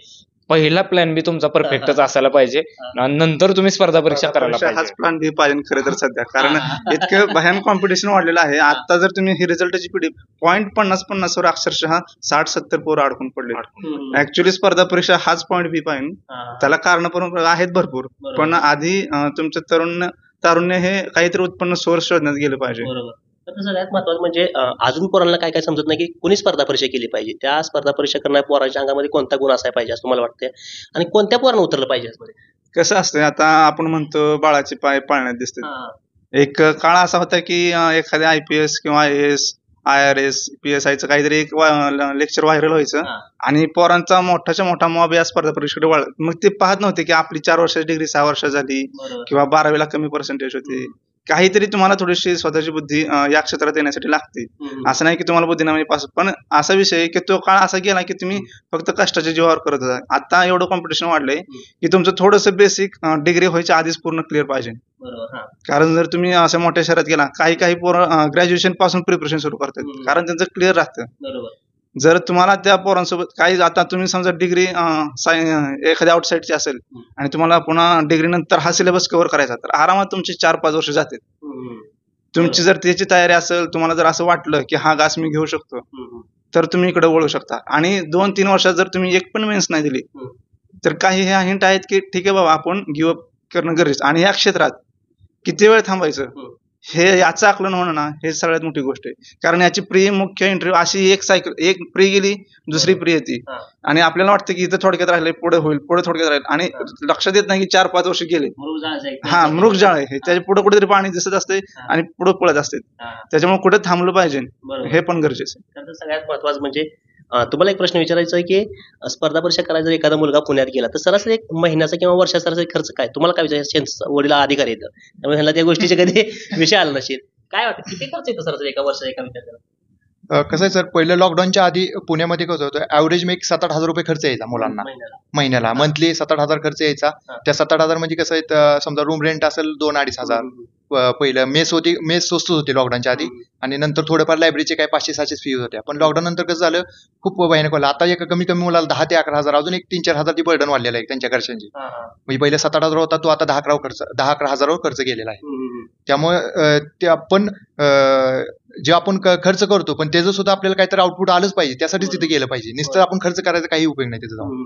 पहिला प्लॅन बी तुमचा परफेक्टच असायला पाहिजे, नंतर तुम्ही स्पर्धा परीक्षा करायला हाच पाहिजे. प्लॅन बी पाहिजे खरं तर सध्या, कारण इतकं भयान कॉम्पिटिशन वाढलेलं आहे. आता जर तुम्ही ही रिझल्टची पिढी पॉईंट 50-50 वर अक्षरशः 60-70 पोरं अडकून पडले. ऍक्च्युली स्पर्धा परीक्षा हाच पॉईंट बी पाहिजे. त्याला कारण पण आहेत भरपूर, पण आधी तुमचं तारुण्य हे काहीतरी उत्पन्न सोर्स शोधण्यात गेलं पाहिजे. तर सगळ्यात महत्वाचं म्हणजे अजून पोरांना काय काय समजत नाही की कोणी स्पर्धा परीक्षा केली पाहिजे. त्या स्पर्धा परीक्षा करणाऱ्या पोरांच्या अंगामध्ये कोणता गुण असायला पाहिजे असं तुम्हाला वाटतंय, आणि कोणत्या पोरांना उतरलं पाहिजे यामध्ये? कसं असतं, आता आपण म्हणतो बाळाचे पाय पाळण्यात दिसते. एक काळ असा होता की एखाद्या IPS किंवा IAS, IRS, PSIचं काहीतरी एक लेक्चर व्हायरल व्हायचं आणि पोरांचा मोठाच्या मोठा मॉब या स्पर्धा परीक्षेकडे वळ. मग ते पाहत नव्हते की आपली 4 वर्षाची डिग्री 6 वर्षात झाली किंवा 12वीला कमी पर्सेंटेज होते. काहीतरी तुम्हाला थोडीशी स्वतःची बुद्धी या क्षेत्रात येण्यासाठी लागते. असं नाही की तुम्हाला बुद्धी नाही पास, पण असा विषय आहे की तो काळ असा गेला की तुम्ही फक्त कष्टाच्या जीवावर करत होता. आता एवढं कॉम्पिटिशन वाढलंय की तुमचं थोडंसं बेसिक डिग्री व्हायच्या आधीच पूर्ण क्लिअर पाहिजे. कारण जर तुम्ही अशा मोठ्या शहरात गेला, काही पोरं ग्रॅज्युएशन पासून प्रिपरेशन सुरू करतात, कारण त्यांचं क्लिअर राहतं. जर तुम्हाला त्या पोरांसोबत काही, आता तुम्ही समजा डिग्री एखाद्या आउटसाईडची असेल आणि तुम्हाला पुन्हा डिग्री नंतर हा सिलेबस कव्हर करायचा, तर आरामात तुमची 4-5 वर्ष जातील. तुमची जर त्याची तयारी असेल, तुम्हाला जर असं वाटलं की हा घास मी घेऊ शकतो, तर तुम्ही इकडे वळू शकता. आणि 2-3 वर्षात जर तुम्ही एक पण मेन्स नाही दिली, तर काही ह्या हिंट आहेत की ठीक आहे बाबा, आपण गिव्हअप करणं गरजेचं. आणि या क्षेत्रात किती वेळ थांबायचं हे याचं आकलन होणं ना, हे सगळ्यात मोठी गोष्ट आहे. कारण याची प्री मुख्य इंटरव्ह्यू अशी एक सायकल, एक प्री गेली, दुसरी प्री येते आणि आपल्याला वाटतं की इथं थोडक्यात राहिले, पुढे होईल, पुढे थोडक्यात राहील, आणि लक्षात येत नाही की 4-5 वर्ष गेले. मृगजाळ आहे हे, त्याच्या पुढे कुठेतरी पाणी दिसत असते आणि पुढे पळत असते. त्याच्यामुळे कुठे थांबलं पाहिजे हे पण गरजेचं आहे. सगळ्यात महत्वाचं म्हणजे तुम्हाला एक प्रश्न विचारायचा आहे की स्पर्धा परीक्षा करायला जर एखादा मुलगा पुण्यात गेला तर सरासरी एक महिन्याचा किंवा वर्षाचा सरासरी खर्च काय? तुम्हाला काय विचारायचं? वडील अधिकारी येतं त्यामुळे ह्याला त्या गोष्टीचे कधी विषय आला नसेल. काय वाटतं किती खर्च येतो सरासरी एका वर्षाचा एका विद्यार्थ्याला? कसं आहे सर, पहिलं लॉकडाऊनच्या आधी पुण्यामध्ये कसं होतं, ऍव्हरेज एक 7-8 हजार रुपये खर्च यायचा मुलांना महिन्याला. मंथली 7-8 हजार खर्च यायचा. त्या 7-8 हजार म्हणजे कसं आहे, समजा रूम रेंट असेल 2-2.5 हजार. पहिलं मेस स्वस्त होती लॉकडाऊनच्या आधी, आणि नंतर थोडंफार लायब्ररीचे काय 500-600 फी होत्या. पण लॉकडाऊन नंतर कसं झालं, खूप भयानक वाढलं. आता एक कमी मुलाला 10 ते 11 हजार, अजून एक 3-4 हजार ती बर्डन वाढलेलं आहे त्यांच्या खर्चांची. म्हणजे पहिले 7-8 हजार होता, तो आता 10-11 हजारावर खर्च गेलेला आहे. त्यामुळे ते आपण जे आपण खर्च करतो, पण त्याचं सुद्धा आपल्याला काहीतरी आउटपुट आलंच पाहिजे. त्यासाठीच तिथे गेलं पाहिजे. नुसतं आपण खर्च करायचा काही उपयोग नाही तिथे जाऊन.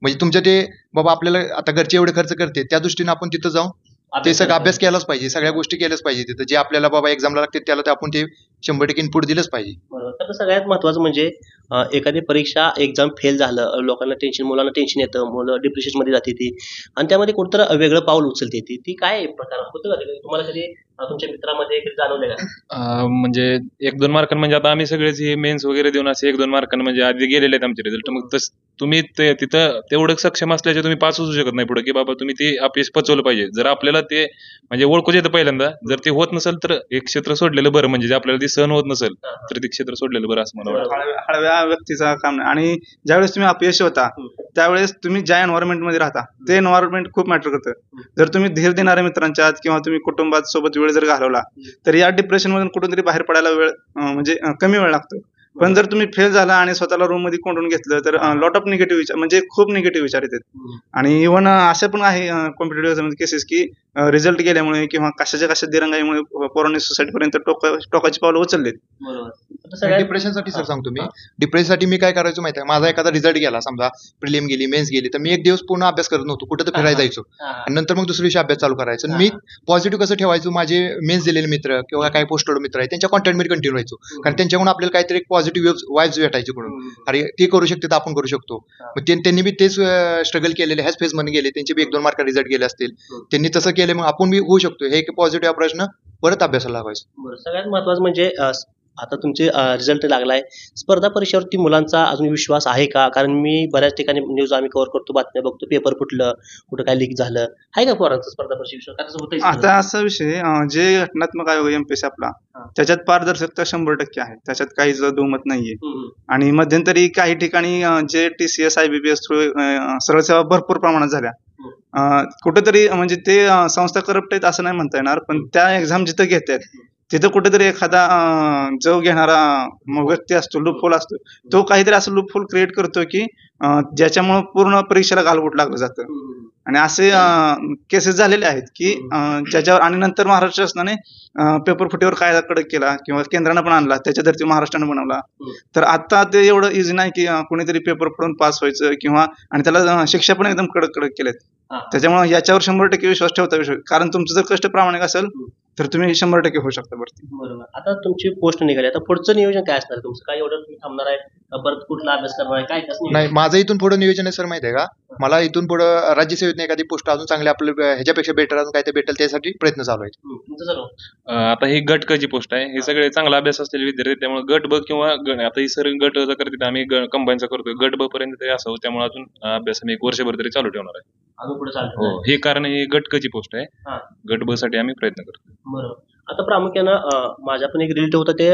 म्हणजे तुमचं ते बाबा आपल्याला आता घरचे एवढे खर्च करते, त्या दृष्टीने आपण तिथं जाऊन ते सगळं अभ्यास केलाच पाहिजे, सगळ्या गोष्टी केल्याच पाहिजे. तिथं जे आपल्याला बाबा एक्झामला लागते त्याला ते आपण ते 100% इनपुट दिलंच पाहिजे. तर सगळ्यात महत्वाचं म्हणजे एखादी परीक्षा एक्झाम फेल झालं, लोकांना टेन्शन, मुलांना टेन्शन येतं, मुलं डिप्रेशन मध्ये जाते ती, आणि त्यामध्ये कुठंतरी वेगळं पाऊल उचलते ती काय प्रकार होतं का? तुम्हाला कधी तुमच्या मित्रामध्ये कधी जाणवलं का? म्हणजे 1-2 मार्कांनी, म्हणजे आता आम्ही सगळेच हे मेन्स वगैरे देऊन असे 1-2 मार्कांनी म्हणजे आधी गेलेले आहेत आमचे रिझल्ट. मग तुम्ही तिथं तेवढं सक्षम असल्याचे तुम्ही पास होऊ शकत नाही पुढे, की बाबा तुम्ही ते अपयश पचवलं पाहिजे. जर आपल्याला ते म्हणजे ओळखूच येतं पहिल्यांदा, जर ते होत नसेल तर एक क्षेत्र सोडलेलं बरं. म्हणजे आपल्याला ते सहन होत नसेल तर ते क्षेत्र सोडलेलं बरं असं मला वाटतं. हळव्या व्यक्तीचा काम नाही. आणि ज्यावेळेस तुम्ही अपयशी होता त्यावेळेस तुम्ही ज्या एन्व्हायरमेंट मध्ये राहता ते एन्व्हायरमेंट खूप मॅटर करतं. जर तुम्ही धीर देणाऱ्या मित्रांच्या किंवा तुम्ही कुटुंबात सोबत वेळ जर घालवला तर या डिप्रेशन मधून कुठून तरी बाहेर पडायला वेळ म्हणजे कमी वेळ लागतो. पण जर तुम्ही फेल झाला आणि स्वतःला रूम मध्ये कोंडून घेतलं तर लॉट ऑफ निगेटिव्ह विचार, म्हणजे खूप निगेटिव्ह विचार येतात. आणि इव्हन असे पण आहे कॉम्पिटेटिव्ह केसेस की रिझल्ट गेल्यामुळे किंवा कशाच्या दिरंगाईमुळे पोरांनी सुसाईड पर्यंत टोकाची पावलं उचललेत. बरोबर. आता सगळ्यात डिप्रेशनसाठी सर सांगतो मी. डिप्रेशनसाठी मी काय करायचो माहिती आहे, माझा एखादा रिझल्ट गेला, समजा प्रिलिम गेली, मेन्स गेली, तर मी एक दिवस पूर्ण अभ्यास करत नव्हतो, कुठं तर फिरायला जायचो आणि नंतर मग दुसऱ्या दिवशी अभ्यास चालू करायचो. मी पॉझिटिव्ह कसं ठेवायचो, माझे मेन्स दिलेले मित्र किंवा काही पोस्टेड मित्र आहेत त्यांच्या कॉन्टॅक्टमध्ये कंटिन्यू व्हायचो, कारण त्यांच्याकडून आपल्याला काहीतरी एक पॉझिटिव्ह वाईब्स भेटायचे कडून, अरे ते करू शकते तर आपण करू शकतो. मग त्यांनी बी तेच स्ट्रगल केलेले, ह्याच फेज मध्ये गेले, त्यांचे बी 1-2 मार्क रिझल्ट गेले असतील, त्यांनी तसं केलं, मग आपण बी होऊ शकतो. हे एक पॉझिटिव्ह अप्रोचनं परत अभ्यासाला लावायचं. बरं, सगळ्यात महत्वाचं म्हणजे आता तुमचे रिझल्ट लागलाय, स्पर्धा परीक्षेवरती मुलांचा अजून विश्वास आहे का? कारण मी बऱ्याच ठिकाणी न्यूज आम्ही कव्हर करतो, बातम्या बघतो, पेपर फुटलं, कुठं काय लीक झालं, आहे का पोरांचा स्पर्धा परीक्षा विश्वास? आता होतंय आता असा विषय जे घटनात्मक आयोग एमपीएससी आपला, त्याच्यात पारदर्शकता 100% आहे, त्याच्यात काहीच दुमत नाहीये. आणि मध्यंतरी काही ठिकाणी जे TCS IBPS थ्रू सरळ सेवा भरपूर प्रमाणात झाल्या. कुठेतरी म्हणजे ते संस्था करप्ट आहेत असं नाही म्हणता येणार, पण त्या एक्झाम जिथं घेतात तिथं कुठेतरी एखादा जो घेणारा व्यक्ती असतो, लूपहोल असतो, तो काहीतरी असं लूपहोल क्रिएट करतो की ज्याच्यामुळे पूर्ण परीक्षेला गालबोट लागलं जातं. आणि असे केसेस झालेले आहेत की ज्याच्यावर, आणि नंतर महाराष्ट्र शासनाने पेपर फुटीवर कायदा कडक केला किंवा केंद्रानं पण आणला, त्याच्या धर्ती महाराष्ट्रानं बनवला. तर आता ते एवढं इझी नाही की कोणीतरी पेपर फोडून पास व्हायचं किंवा, आणि त्याला शिक्षा पण एकदम कडक केलेत. त्याच्यामुळे याच्यावर 100% विश्वास ठेवता विषय, कारण तुमचं जर कष्ट प्रामाणिक असेल तर तुम्ही 100% होऊ शकता भरती. बरोबर. आता तुमची पोस्ट निघाली, आता पुढचं नियोजन काय असणार तुमचं? काय एवढं तुम्ही थांबणार आहे का परत कुठला अभ्यास करणार आहे, काय कसं? नाही, माझं इथून पुढे नियोजन आहे सर, माहिती आहे का, मला इथून पुढे राज्यसेवेत एखादी पोस्ट अजून चांगली आपल्या ह्याच्यापेक्षा बेटर अजून काय ते भेटेल त्यासाठी प्रयत्न चालू आहेत. तुमचं सर्व आता ही गट क ची पोस्ट आहे, हे सगळे चांगला अभ्यास असलेले विद्यार्थी, त्यामुळे गट ब किंवा आता ही सर गट करते, आम्ही कंबाईनचा करतोय, गट ब पर्यंत ते असावं, त्यामुळे अजून अभ्यास आम्ही 1 वर्षभर तरी चालू ठेवणार आहे. अजून पुढे चालतं. हो, हे कारण ही गट क ची पोस्ट आहे, गट ब साठी आम्ही प्रयत्न करतो. बरोबर. आता प्रामुख्यानं माझ्या पण एक रिलेटिव्ह होता, ते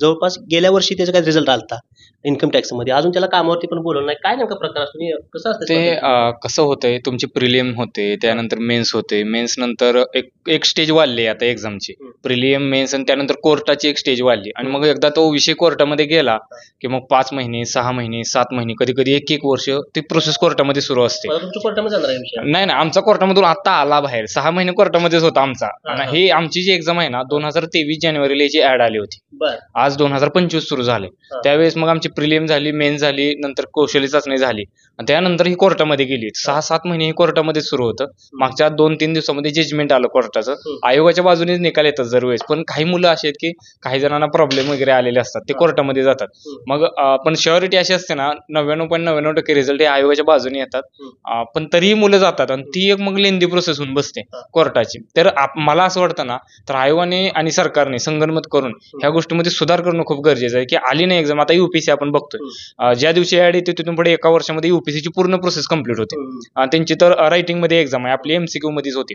जवळपास गेल्या वर्षी त्याचा काय रिझल्ट आलता इन्कम टॅक्स मध्ये, अजून त्याला कामावरती पण बोलवलं नाही. काय नेमका प्रकार असतो, कसं असतं ते कसं होतंय, तुमची प्रिलियम होते, त्यानंतर मेन्स होते, मेन्स नंतर एक स्टेज वाढली आता एक्झामची, प्रिलियम, मेन्स, आणि त्यानंतर कोर्टाची एक स्टेज वाढली. आणि मग एकदा तो विषय कोर्टामध्ये गेला की मग 5 महिने, 6 महिने, 7 महिने, कधी कधी 1 वर्ष ती प्रोसेस कोर्टामध्ये सुरू असते. तुमच्या कोर्टामध्ये जाणार आहे विषय? नाही, आमचा कोर्टामधून आता आला बाहेर, 6 महिने कोर्टामध्येच होता आमचा. आणि हे आमची जी एक्झाम आहे ना, 2023 जानेवारीला याची ऍड आली होती. आज 2025 सुरू झाले. त्यावेळेस मग आमची प्रिलियम झाली, मेन झाली, नंतर कौशल्य चाचणी झाली, आणि त्यानंतर ही कोर्टामध्ये गेली. 6-7 महिने ही कोर्टामध्ये सुरू होतं. मागच्या 2-3 दिवसामध्ये जजमेंट आलं कोर्टाचं. आयोगाच्या बाजूनेच निकाल येतात दरवेळेस, पण काही मुलं अशी आहेत की काही जणांना प्रॉब्लेम वगैरे आलेले असतात, ते कोर्टामध्ये जातात. मग पण श्युरिटी अशी असते ना, 99.99% रिझल्ट हे आयोगाच्या बाजूने येतात, पण तरीही मुलं जातात, आणि ती एक मग लेंदी प्रोसेस होऊन बसते कोर्टाची. तर मला असं वाटतं ना, तर आयोगाने आणि सरकारने संगनमत करून ह्या गोष्टीमध्ये सुधार करणं खूप गरजेचं आहे की आली नाही एक्झाम. आता युपीसी आपण बघतोय, ज्या दिवशी ऍड येते तिथून पुढे 1 वर्षामध्ये युपीसीची पूर्ण प्रोसेस कम्प्लीट होते. त्यांची तर रायटिंग मध्ये एक्झाम आहे, आपली MCQ मध्येच होती.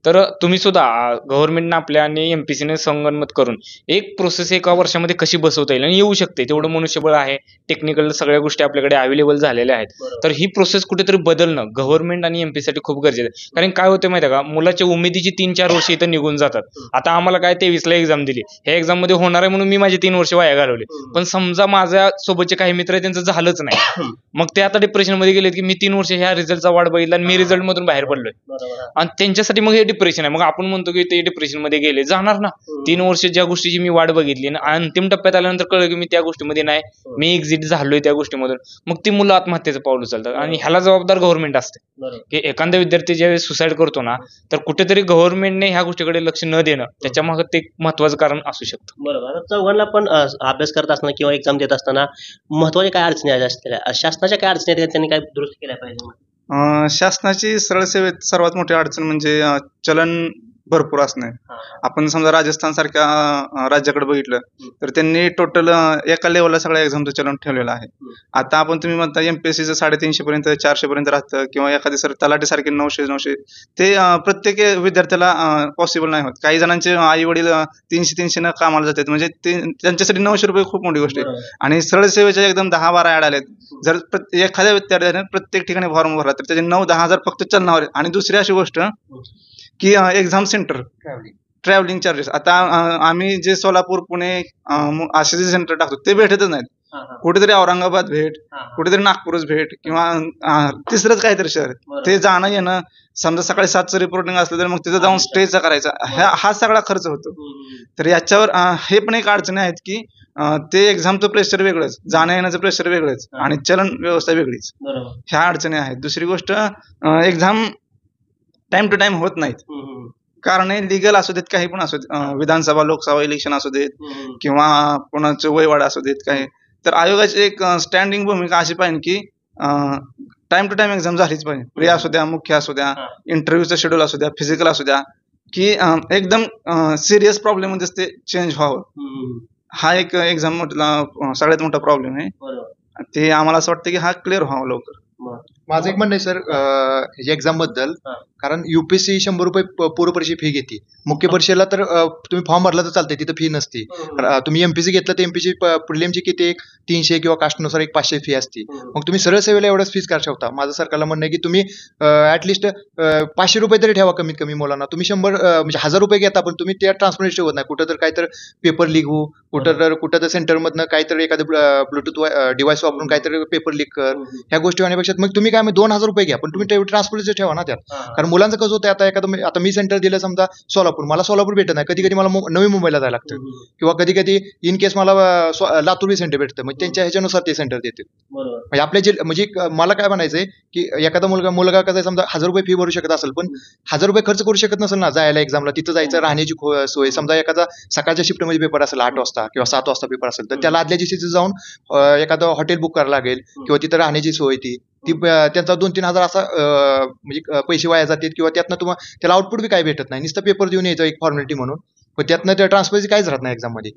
तर तुम्ही सुद्धा गव्हर्नमेंटनं आपल्या आणि एमपीसीने संगनमत करून एक प्रोसेस 1 वर्षामध्ये कशी बसवता येईल आणि येऊ शकते, तेवढं मनुष्यबळ आहे, टेक्निकल सगळ्या गोष्टी आपल्याकडे अवेलेबल झालेल्या आहेत. तर ही प्रोसेस कुठेतरी बदलणं गव्हर्नमेंट आणि एमपी साठी खूप गरजेचं आहे. कारण काय होतं माहिती आहे का, मुलाच्या उमेदीची 3-4 वर्ष इथं निघून जातात. आता आम्हाला काय 23 ला एक्झाम दिली, ह्या एक्झाम मध्ये होणार आहे म्हणून मी माझे 3 वर्ष वाया घालवले. पण समजा माझ्या सोबतचे काही मित्र त्यांचं झालंच नाही, मग ते आता डिप्रेशन मध्ये गेलेत की मी 3 वर्ष ह्या रिझल्टचा वाट बघितला आणि मी रिझल्ट मधून बाहेर पडलोय, आणि त्यांच्यासाठी मग हे डिप्रेशन आहे. मग आपण म्हणतो की ते डिप्रेशन मध्ये गेले, जाणार ना. 3 वर्ष ज्या गोष्टीची मी वाट बघितली आणि अंतिम टप्प्यात आल्यानंतर कळलं की मी त्या गोष्टीमध्ये नाही, मी एक्झिट झालोय त्या गोष्टीमधून, मग ती मुलं आत्महत्येचं पाऊल उचलतात. आणि ह्याला जबाबदार गव्हर्नमेंट असते की एखादा विद्यार्थी ज्यावेळेस सुसाईड करतो ना, तर कुठेतरी गव्हर्नमेंटने ह्या गोष्टीकडे लक्ष न देणं त्याच्या मागे ते एक महत्वाचं कारण असू शकतं. बरोबर. आता चौघांना पण अभ्यास करत असताना किंवा एक्झाम देत असताना महत्वाच्या काय अडचणी आहेत, शासनाच्या काय अडचणी आहेत, त्यांनी काय दुरुस्त केल्या पाहिजे? शासनाची सरळ सेवेत सर्वात मोठी अडचण म्हणजे चलन भरपूर असणे. आपण समजा राजस्थान सारख्या राज्याकडे बघितलं तर त्यांनी टोटल एका लेवलला सगळ्या एक्झामचं चलन ठेवलेलं आहे. आता आपण तुम्ही म्हणता एमपीएससीचं 350 पर्यंत 400 पर्यंत राहतं, किंवा एखादी सर तलाठी सारखे 900 ते प्रत्येक विद्यार्थ्याला पॉसिबल नाही होत. काही जणांचे आई वडील 300 न कामाला जातात, म्हणजे त्यांच्यासाठी 900 रुपये खूप मोठी गोष्ट आहे. आणि सरळ सेवेच्या एकदम 10-12 ऍड आलेत. जर एखाद्या विद्यार्थ्याने प्रत्येक ठिकाणी फॉर्म भरला तर त्याचे 9-10 हजार फक्त चलनावर आहेत. आणि दुसरी अशी गोष्ट की एक्झाम सेंटर ट्रॅव्हलिंग चार्जेस. आता आम्ही जे सोलापूर, पुणे असे जे सेंटर टाकतो ते भेटतच नाहीत. कुठेतरी औरंगाबाद भेट, कुठेतरी नागपूरच भेट, किंवा तिसरंच काहीतरी शहर ते जाणं येणं. समजा सकाळी 7चं रिपोर्टिंग असलं तर मग तिथं जाऊन स्टेचा करायचा, हा सगळा खर्च होतो. तर याच्यावर हे पण एक अडचणी आहेत की ते एक्झामचं प्रेशर वेगळंच, जाण्या येण्याचं प्रेशर वेगळंच, आणि चलन व्यवस्था वेगळीच. ह्या अडचणी आहेत. दुसरी गोष्ट, एक्झाम टाइम टू टाइम होत नाहीत. कारण लिगल असू देत, काही पण असू देत, विधानसभा लोकसभा इलेक्शन असू देत, किंवा कोणाचे वयवाड असू देत काही. तर आयोगाची एक स्टँडिंग भूमिका अशी पाहिजे की टाइम टू टाइम एक्झाम झालीच पाहिजे. प्री असू द्या, मुख्य असू द्या, इंटरव्ह्यूचं शेड्यूल असू द्या, फिजिकल असू द्या, की एकदम सिरियस प्रॉब्लेम मध्येच ते चेंज व्हावं. हा एक एक्झाम मधला सगळ्यात मोठा प्रॉब्लेम आहे. ते आम्हाला असं वाटतं की हा क्लिअर व्हावा लवकर. माझं एक म्हणणं आहे सर एक्झाम बद्दल, कारण युपीएससी 100 रुपये पूर्व परीक्षा फी घेते. मुख्य परीक्षेला तर तुम्ही फॉर्म भरला तर चालतंय, तिथं फी नसते. तुम्ही एमपीसी घेतलं तर एमपीसी प्रिलिमची किती 300 किंवा कास्टनुसार 500 फी असते. मग तुम्ही सरळ सेवेला एवढंच फीस का ठेवता? माझं सरकारला म्हणणं आहे की तुम्ही ऍटलिस्ट 500 रुपये तरी ठेवा कमीत कमी मुलांना. तुम्ही 100 म्हणजे 1000 रुपये घेता, पण तुम्ही त्या ट्रान्सपरन्सी ठेवत नाही. कुठं तर काहीतरी पेपर लीक होऊ, कुठं तर सेंटरमधनं काहीतरी एखादं ब्लूटूथ डिव्हाइस वापरून काहीतरी पेपर लीक कर, ह्या गोष्टी होण्यापेक्षा मग तुम्ही काय 2000 रुपये घ्या, पण तुम्ही ट्रान्सपरन्सी ठेवा ना त्यात. कारण मुलांचं कसं होतं, आता मी सेंटर दिलं समजा सोलापूर, मला सोलापूर भेटत नाही, कधी कधी मला नवी मुंबईला जायला लागतं, किंवा कधी कधी इन केस मला लातूर सेंटर भेटतं, मग त्यांच्या ह्याच्यानुसार ते सेंटर देते. म्हणजे आपल्या म्हणजे मला काय म्हणायचंय की एखादा मुलगा कसं समजा 1000 रुपये फी भरू शकत असेल, पण 1000 रुपये खर्च करू शकत नसेल ना जायला एक्झामला, तिथं जायचं, राहण्याची सोय. समजा एखादा सकाळच्या शिफ्टमध्ये पेपर असेल 8 वाजता किंवा 7 वाजता पेपर असेल, तर त्याला आदल्या दिवशी जाऊन एखादं हॉटेल बुक करावं लागेल, किंवा तिथं राहण्याची सोय ती त्यांचा 2-3 हजार असा म्हणजे पैसे वाया जातात, किंवा त्यातनं त्याला आउटपुट बी काय भेटत नाही, नुसतं पेपर देऊन यायचं एक फॉर्मॅलिटी म्हणून, पण त्यातनं त्या ट्रान्सफरची काहीच राहत नाही एक्झाम मध्ये.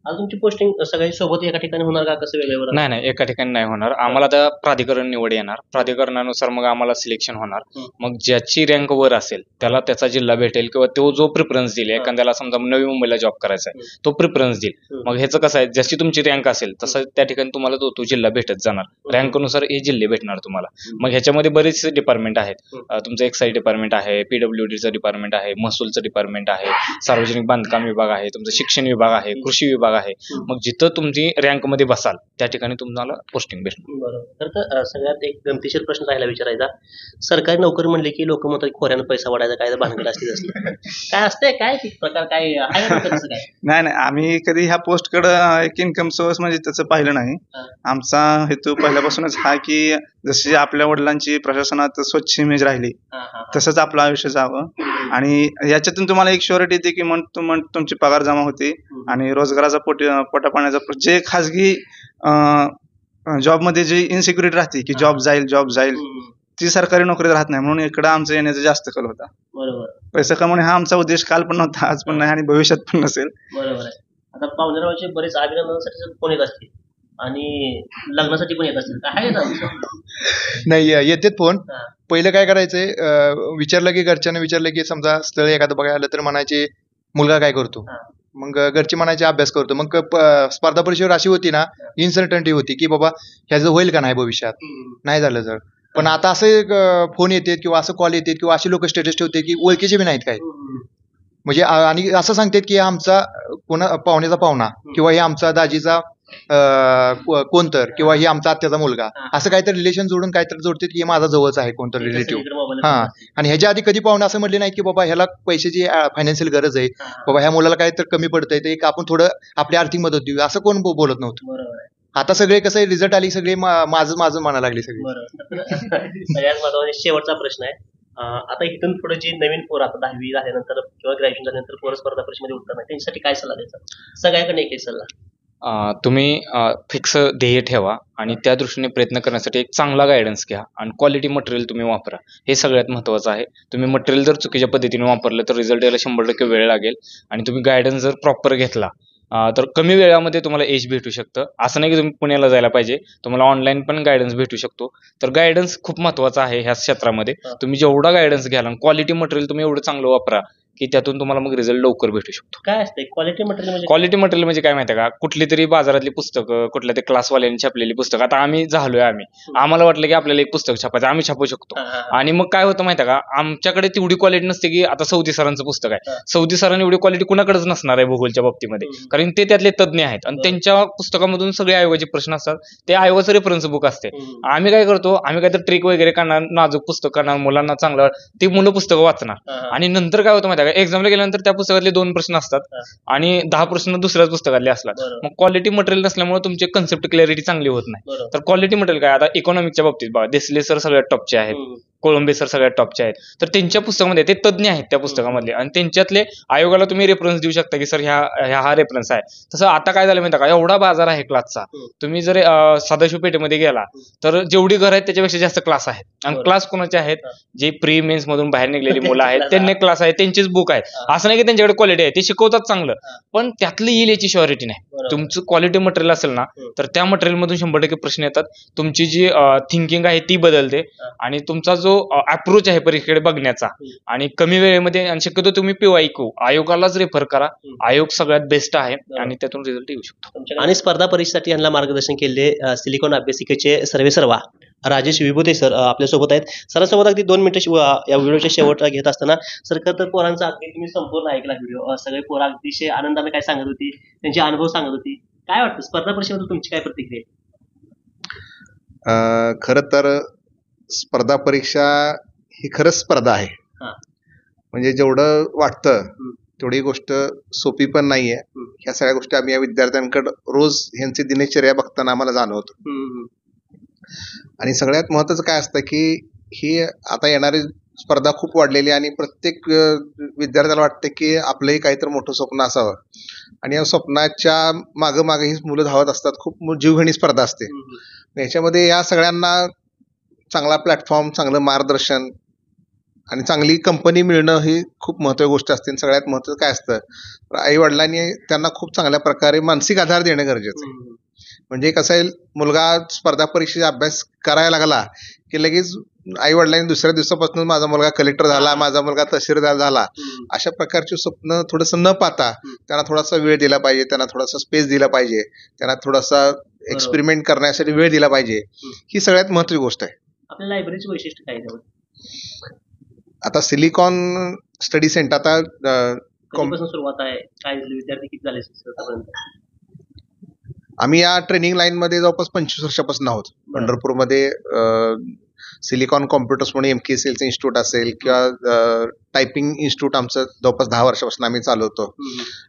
आज तुमची पोस्टिंग सगळी सोबत एका ठिकाणी होणार का, कसं वेगळं? नाही, एका ठिकाणी नाही होणार. आम्हाला आता प्राधिकरण निवड येणार, प्राधिकरणानुसार मग आम्हाला सिलेक्शन होणार. मग ज्याची रँक वर असेल त्याला त्याचा जिल्हा भेटेल, किंवा तो जो प्रिफरन्स देईल. एखाद्याला समजा नवी मुंबईला जॉब करायचा आहे, तो प्रिफरन्स देईल. मग ह्याचं कसं आहे, जशी तुमची रँक असेल तसं त्या ठिकाणी तुम्हाला तो जिल्हा भेटत जाणार. रँकनुसार हे जिल्हे भेटणार तुम्हाला. मग ह्याच्यामध्ये बरेचसे डिपार्टमेंट आहेत. तुमचं एक्साईज डिपार्टमेंट आहे, पीडब्ल्यूडीचं डिपार्टमेंट आहे, महसूलचं डिपार्टमेंट आहे, सार्वजनिक बांधकाम विभाग आहे, तुमचं शिक्षण विभाग आहे, कृषी विभाग आहे. मग जिथं तुमची रँक मध्ये बसाल त्या ठिकाणी तुम्हाला पोस्टिंग भेटणार. बरोबर. तर सगळ्यात एक गमतीशीर प्रश्न राहिला विचारायचा. सरकारी नोकरी म्हणले की लोक म्हणतात खोऱ्यानं पैसा वाढायचा, काय भानगड असते असलं काय असतंय, काय प्रकार काय आहे काय? नाही, आम्ही कधी ह्या पोस्टकडे एक इन्कम सोर्स म्हणजे त्याचं पाहिलं नाही. आमचा हेतू पहिल्यापासूनच हा की जशी आपल्या वडिलांची प्रशासनात स्वच्छ इमेज राहिली तसंच आपलं आयुष्य जावं, आणि याच्यातून तुम्हाला एक शुअरिटी येते की तुमची पगार जमा होते, आणि रोजगाराचा पोटापाण्याचा जे खाजगी जॉबमध्ये जी इन्सिक्युरिटी राहते की जॉब जाईल ती सरकारी नोकरीत राहत नाही. म्हणून इकडं आमचं येण्याचा जास्त कल होता. बरोबर. पैसा कमवणे हा आमचा उद्देश काल पण नव्हता, आज पण नाही, आणि भविष्यात पण नसेल. बरोबर आहे. आता पाहुणेरावाचे बरेच अभिनंदनासाठी फोन येत असतील आणि लग्नासाठी पण येत असतील, काय नाही येतात फोन. पहिलं काय करायचंय, विचारलं की घरच्यांना विचारलं की समजा स्थळ एखादं बघायला आलं तर म्हणायचे मुलगा काय करतो, मग घरचे म्हणायचे अभ्यास करतो. मग स्पर्धा परीक्षेवर अशी होती ना, इन्सर्टन्टी होती की बाबा ह्याचं होईल का नाही भविष्यात, नाही झालं तर. पण आता असे फोन येतात किंवा असं कॉल येतात किंवा असे लोक स्टेटस ठेवते की ओळखीचे बी नाहीत काय, म्हणजे आणि असं सांगतात की आमचा पाहुण्याचा पाहुणा, किंवा हे आमचा दाजीचा कोणतर, किंवा हे आमचा आत्याचा मुलगा, असं काहीतरी रिलेशन जोडून काहीतरी जोडतात की माझा जवळचा आहे कोणतरी रिलेटिव्ह. हा, आणि ह्याच्या आधी कधी पाहुणे असं म्हटले नाही की बाबा ह्याला पैशाची फायनान्शियल गरज आहे, बाबा ह्या मुलाला काय तर कमी पडतंय तर एक आपण थोडं आपली आर्थिक मदत देऊ, असं कोण बोलत नव्हतं. आता सगळे कसं रिझल्ट आली सगळे माझं म्हणायला लागले सगळे. सगळ्यात महत्वाचा शेवटचा प्रश्न आहे. आता इथून पुढे जी नवीन पोरं आता 10वी झाल्यानंतर किंवा ग्रॅज्युएशन झाल्यानंतर पोरं स्पर्धा परीक्षेमध्ये उतरणार, त्यांच्यासाठी काय सल्ला द्यायचा? सगळ्याकडे एक सल्ला. तुम्ही फिक्स ध्येय ठेवा आणि त्या दृष्टीने प्रयत्न करण्यासाठी एक चांगला गायडन्स घ्या, आणि क्वालिटी मटेरियल तुम्ही वापरा, हे सगळ्यात महत्त्वाचं आहे. तुम्ही मटेरियल जर चुकीच्या पद्धतीने वापरलं तर रिझल्ट यायला 100% वेळ लागेल, आणि तुम्ही गायडन्स जर प्रॉपर घेतला तर कमी वेळामध्ये तुम्हाला एज भेटू शकतं. असं नाही की तुम्ही पुण्याला जायला पाहिजे, तुम्हाला ऑनलाईन पण गायडन्स भेटू शकतो. तर गायडन्स खूप महत्त्वाचा आहे ह्या क्षेत्रामध्ये. तुम्ही जेवढा गायडन्स घ्याल आणि क्वालिटी मटेरियल तुम्ही एवढं चांगलं वापरा की त्यातून तुम्हाला मग रिझल्ट लवकर भेटू शकतो. काय असते क्वालिटी मटेरियल म्हणजे? क्वालिटी मटेरियल म्हणजे काय माहिती आहे का, कुठली तरी बाजारातली पुस्तकं, कुठल्या तरी क्लासवाल्यांनी छापलेली पुस्तकं, आता आम्ही झालोय आम्हाला वाटलं की आपल्याला एक पुस्तक छापायचं, आम्ही छापू शकतो. आणि मग काय होतं माहिती आहे का, आमच्याकडे तेवढी क्वालिटी नसते की आता सौदी सरांचं पुस्तक आहे, सौदी सरांनी एवढी क्वालिटी कुणाकडेच नसणार आहे भूगोलच्या बाबतीमध्ये, कारण ते त्यातले तज्ज्ञ आहेत आणि त्यांच्या पुस्तकामधून सगळे आयोगाचे प्रश्न असतात, ते आयोगाचं रेफरन्स बुक असते. आम्ही काय करतो, आम्ही काहीतरी ट्रिक वगैरे करणार, नाजूक पुस्तक करणार, मुलांना चांगलं, ती मुलं पुस्तकं वाचणार आणि नंतर काय होतं माहिती आहे का, एक्झामला गेल्यानंतर त्या पुस्तकातले 2 प्रश्न असतात आणि 10 प्रश्न दुसऱ्याच पुस्तकातले असतात. मग क्वालिटी मटेरियल नसल्यामुळे तुमचे कन्सेप्ट क्लॅरिटी चांगली होत नाही. तर क्वालिटी मटेरियल काय, आता इकॉनॉमिकच्या बाबतीत बघा, देसले सर सगळ्यात टॉपचे आहेत, कोळंबे सर सगळ्यात टॉपचे आहेत, तर त्यांच्या पुस्तकामध्ये ते तज्ज्ञ आहेत त्या पुस्तकामधले आणि त्यांच्यातले आयोगाला तुम्ही रेफरन्स देऊ शकता की सर हा रेफरन्स आहे. तसं आता काय झालं माहिती का, एवढा बाजार आहे क्लासचा, तुम्ही जर सदाशिव पेठेमध्ये गेला तर जेवढी घर आहेत त्याच्यापेक्षा जास्त क्लास आहेत आणि क्लास कोणाचे आहेत, जे प्री मेन्स मधून बाहेर निघलेली मुलं आहेत त्यांनी क्लास आहे, त्यांचीच बुक आहे. असं नाही की त्यांच्याकडे क्वालिटी आहे, ते शिकवतात चांगलं, पण त्यातलं येईल याची श्युरिटी नाही. तुमचं क्वालिटी मटेरियल असेल ना तर त्या मटेरियल मधून 100% प्रश्न येतात, तुमची जी थिंकिंग आहे ती बदलते आणि तुमचा जो अप्रोच आहे परीक्षेकडे बघण्याचा आणि कमी वेळेमध्ये, आणि शक्यतो तुम्ही PYQ आयोगालाच रेफर करा, आयोग सगळ्यात बेस्ट आहे आणि त्यातून रिझल्ट येऊ शकतो. आणि स्पर्धा परीक्षेसाठी यांना मार्गदर्शन केले सिलिकॉन अभ्यासिकेचे सर्वेसर्वा राजेश विभूते सर आपल्यासोबत आहेत. सरांसोबत अगदी 2 मिनिटं या व्हिडिओच्या शेवटला घेत असताना सर, खरं तर पोरांचा अगदी तुम्ही संपूर्ण ऐकला व्हिडिओ, सगळे पोरं अतिशय आनंदाने काय सांगत होती, त्यांचे अनुभव सांगत होती. काय वाटतं स्पर्धा परीक्षेबद्दल तुमची काय प्रतिक्रिया? खरं तर स्पर्धा परीक्षा ही खरंच स्पर्धा आहे. म्हणजे जेवढं वाटतं तेवढी गोष्ट सोपी पण नाहीये. ह्या सगळ्या गोष्टी आम्ही या विद्यार्थ्यांकडे रोज ह्यांची दिनचर्या बघताना आम्हाला जाणवतं. आणि सगळ्यात महत्वाचं काय असतं की ही आता येणारी स्पर्धा खूप वाढलेली आहे आणि प्रत्येक विद्यार्थ्याला वाटतं की आपलंही काहीतरी मोठं स्वप्न असावं आणि या स्वप्नाच्या मागं मागे ही मुलं धावत असतात. खूप जीवघेणी स्पर्धा असते. याच्यामध्ये या सगळ्यांना चांगला प्लॅटफॉर्म, चांगलं मार्गदर्शन आणि चांगली कंपनी मिळणं ही खूप महत्त्वाची गोष्ट असते. सगळ्यात महत्त्वाचं काय असतं, आई वडिलांनी त्यांना खूप चांगल्या प्रकारे मानसिक आधार देणं गरजेचं आहे. म्हणजे कसं आहे, मुलगा स्पर्धा परीक्षेचा अभ्यास करायला लागला की लगेच आई वडिलांनी दुसऱ्या दिवसापासून माझा मुलगा कलेक्टर झाला, माझा मुलगा तहसीलदार झाला, अशा प्रकारचे स्वप्न थोडंसं न पाहता त्यांना थोडासा वेळ दिला पाहिजे, त्यांना थोडासा स्पेस दिला पाहिजे, त्यांना थोडासा एक्सपेरिमेंट करण्यासाठी वेळ दिला पाहिजे. ही सगळ्यात महत्त्वाची गोष्ट आहे. आपल्या लायब्ररीचे वैशिष्ट्य काय आहे? आता सिलिकॉन स्टडी सेंटर आता सुरुवात आहे, काय विद्यार्थी किती झाले आतापर्यंत? आम्ही या ट्रेनिंग लाईन मध्ये जवळपास 25 वर्षापासून आहोत. पंढरपूरमध्ये सिलिकॉन कॉम्प्युटर्स म्हणून MKCL इन्स्टिट्यूट असेल किंवा टायपिंग इन्स्टिट्यूट आमचं जवळपास 10 वर्षापासून आम्ही चालवतो.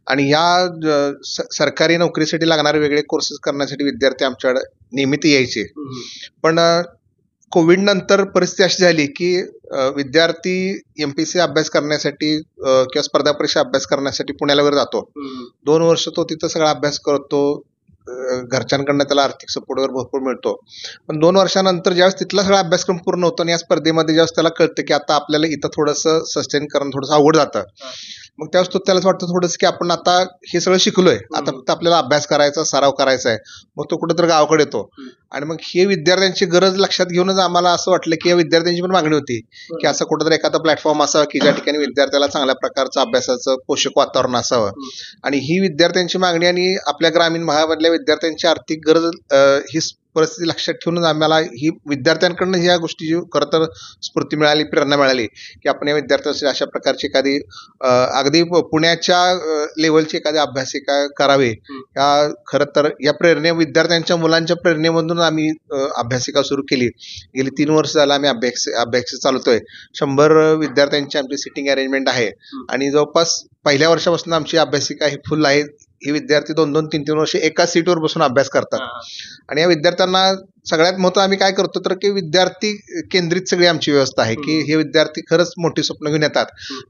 आणि ह्या सरकारी नोकरीसाठी लागणारे वेगळे कोर्सेस करण्यासाठी विद्यार्थी आमच्याकडे नियमित यायचे. पण कोविड नंतर परिस्थिती अशी झाली की विद्यार्थी MPSC अभ्यास करण्यासाठी किंवा स्पर्धा परीक्षा अभ्यास करण्यासाठी पुण्याला वगैरे जातो. 2 वर्ष तो तिथं सगळा अभ्यास करतो, घरच्यांकडनं त्याला आर्थिक सपोर्ट वगैरे भरपूर मिळतो. पण 2 वर्षानंतर ज्यावेळेस तिथला सगळा अभ्यासक्रम पूर्ण होतो आणि या स्पर्धेमध्ये ज्यावेळेस त्याला कळतं की आता आपल्याला इथं थोडंसं सस्टेन करणं थोडंसं अवघड जातं, मग त्यावेळेस त्यालाच वाटतं थोडंसं की आपण आता हे सगळं शिकलोय, आता फक्त आपल्याला अभ्यास करायचा, सराव करायचा आहे. मग तो कुठेतरी गावाकडे येतो. आणि मग हे विद्यार्थ्यांची गरज लक्षात घेऊनच आम्हाला असं वाटलं की या विद्यार्थ्यांची पण मागणी होती की असं कुठेतरी एखादा प्लॅटफॉर्म असावा की ज्या ठिकाणी विद्यार्थ्याला चांगल्या प्रकारचं अभ्यासाचं पोषक वातावरण असावं. आणि ही विद्यार्थ्यांची मागणी आणि आपल्या ग्रामीण भागामधल्या विद्यार्थ्यांची आर्थिक गरज ही परिस्थिती लक्षात ठेवून आम्हाला ही विद्यार्थ्यांकडनं ह्या गोष्टीची खरं तर स्फूर्ती मिळाली, प्रेरणा मिळाली की आपण या विद्यार्थ्यांसाठी अशा प्रकारची एखादी अगदी पुण्याच्या लेवलची एखादी अभ्यासिका करावी. या खरं तर या विद्यार्थ्यांच्या मुलांच्या प्रेरणेमधून आम्ही अभ्यासिका सुरू केली. गेली 3 वर्ष झालं आम्ही अभ्यास चालवतोय. 100 विद्यार्थ्यांची आमची सिटिंग अरेंजमेंट आहे आणि जवळपास पहिल्या वर्षापासून आमची अभ्यासिका ही फुल आहे. हे विद्यार्थी 2-2, 3-3 वर्ष एका सीटवर बसून अभ्यास करतात. आणि या विद्यार्थ्यांना सगळ्यात महत्त्व आम्ही काय करतो तर की विद्यार्थी केंद्रित सगळी आमची व्यवस्था आहे की हे विद्यार्थी खरंच मोठी स्वप्न घेऊन येतात.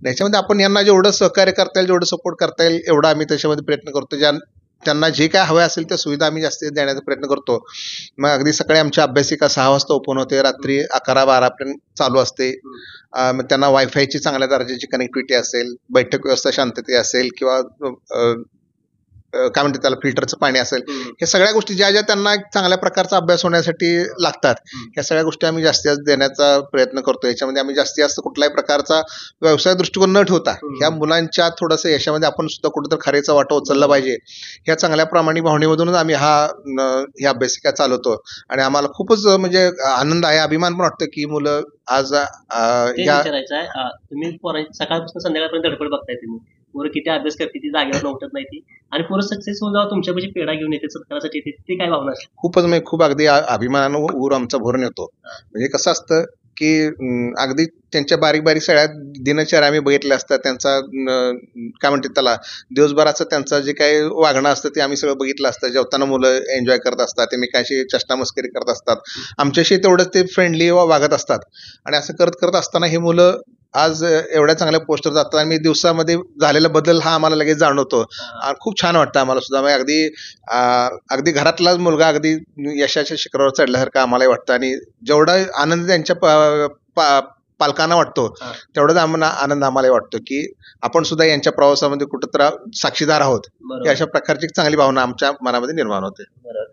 याच्यामध्ये आपण यांना जेवढं सहकार्य करता येईल, जेवढं सपोर्ट करता येईल एवढा आम्ही त्याच्यामध्ये प्रयत्न करतो. त्यांना जे काय हवं असेल त्या सुविधा आम्ही जास्तीत देण्याचा प्रयत्न करतो. मग अगदी सकाळी आमची अभ्यासिका 6 वाजता ओपन होते, रात्री 11-12 पर्यंत चालू असते. मग त्यांना वायफायची चांगल्या दर्जाची कनेक्टिव्हिटी असेल, बैठक व्यवस्था शांतता असेल किंवा काय म्हणते त्याला फिल्टरचं पाणी असेल, हे सगळ्या गोष्टी ज्या ज्या त्यांना एक चांगल्या प्रकारचा अभ्यास होण्यासाठी लागतात, ह्या सगळ्या गोष्टी आम्ही जास्तीत जास्त देण्याचा प्रयत्न करतो. याच्यामध्ये आम्ही जास्तीत जास्त कुठल्याही प्रकारचा व्यवसाय दृष्टिकोन न ठेवता ह्या मुलांच्या थोडंसं यशामध्ये आपण सुद्धा कुठेतरी खरेचा वाटा उचलला पाहिजे, ह्या चांगल्या प्रामाणिक भावनेमधूनच आम्ही ही अभ्यासिका चालवतो. आणि आम्हाला खूपच म्हणजे आनंद आहे, अभिमान पण वाटतं की मुलं आज ह्या विचारायचं आहे, तुम्ही पोरांची सकाळपासून संध्याकाळपर्यंत धडपड बघताय, तुम्ही पोरं किती अभ्यास करते, ती जागेवर उठत नाही ती, आणि पोरं सक्सेस होऊन जावं तुमच्यापाशी पेढा घेऊन येते सत्कारासाठी येते, ते काय भावना असते? खूपच म्हणजे खूप अगदी अभिमानानं ऊर आमचा भरून येतो. म्हणजे कसं असतं की अगदी त्यांच्या बारीक बारीक सगळ्या दिनचर्या आम्ही बघितल्या असतात, त्यांचा काय म्हणतात त्याला दिवसभराचं त्यांचं जे काही वागणं असतं ते आम्ही सगळं बघितलं असतं. जेवताना मुलं एन्जॉय करत असतात, ते एकमेकांशी चेष्टा मस्करी करत असतात, आमच्याशी तेवढंच ते फ्रेंडली वागत असतात. आणि असं करत करत असताना हे मुलं आज एवढ्या चांगल्या पोस्टवर जातात आणि दिवसामध्ये झालेला बदल हा आम्हाला लगेच जाणवतो. खूप छान वाटतं आम्हाला सुद्धा. म्हणजे अगदी घरातलाच मुलगा अगदी यशाच्या शिखरावर चढल्यासारखं आम्हालाही वाटतं. आणि जेवढा आनंद त्यांच्या पालकांना वाटतो तेवढाच आनंद आम्हालाही वाटतो की आपण सुद्धा यांच्या प्रवासामध्ये कुठंतरी साक्षीदार आहोत. ही अशा प्रकारची चांगली भावना आमच्या मनामध्ये निर्माण होते.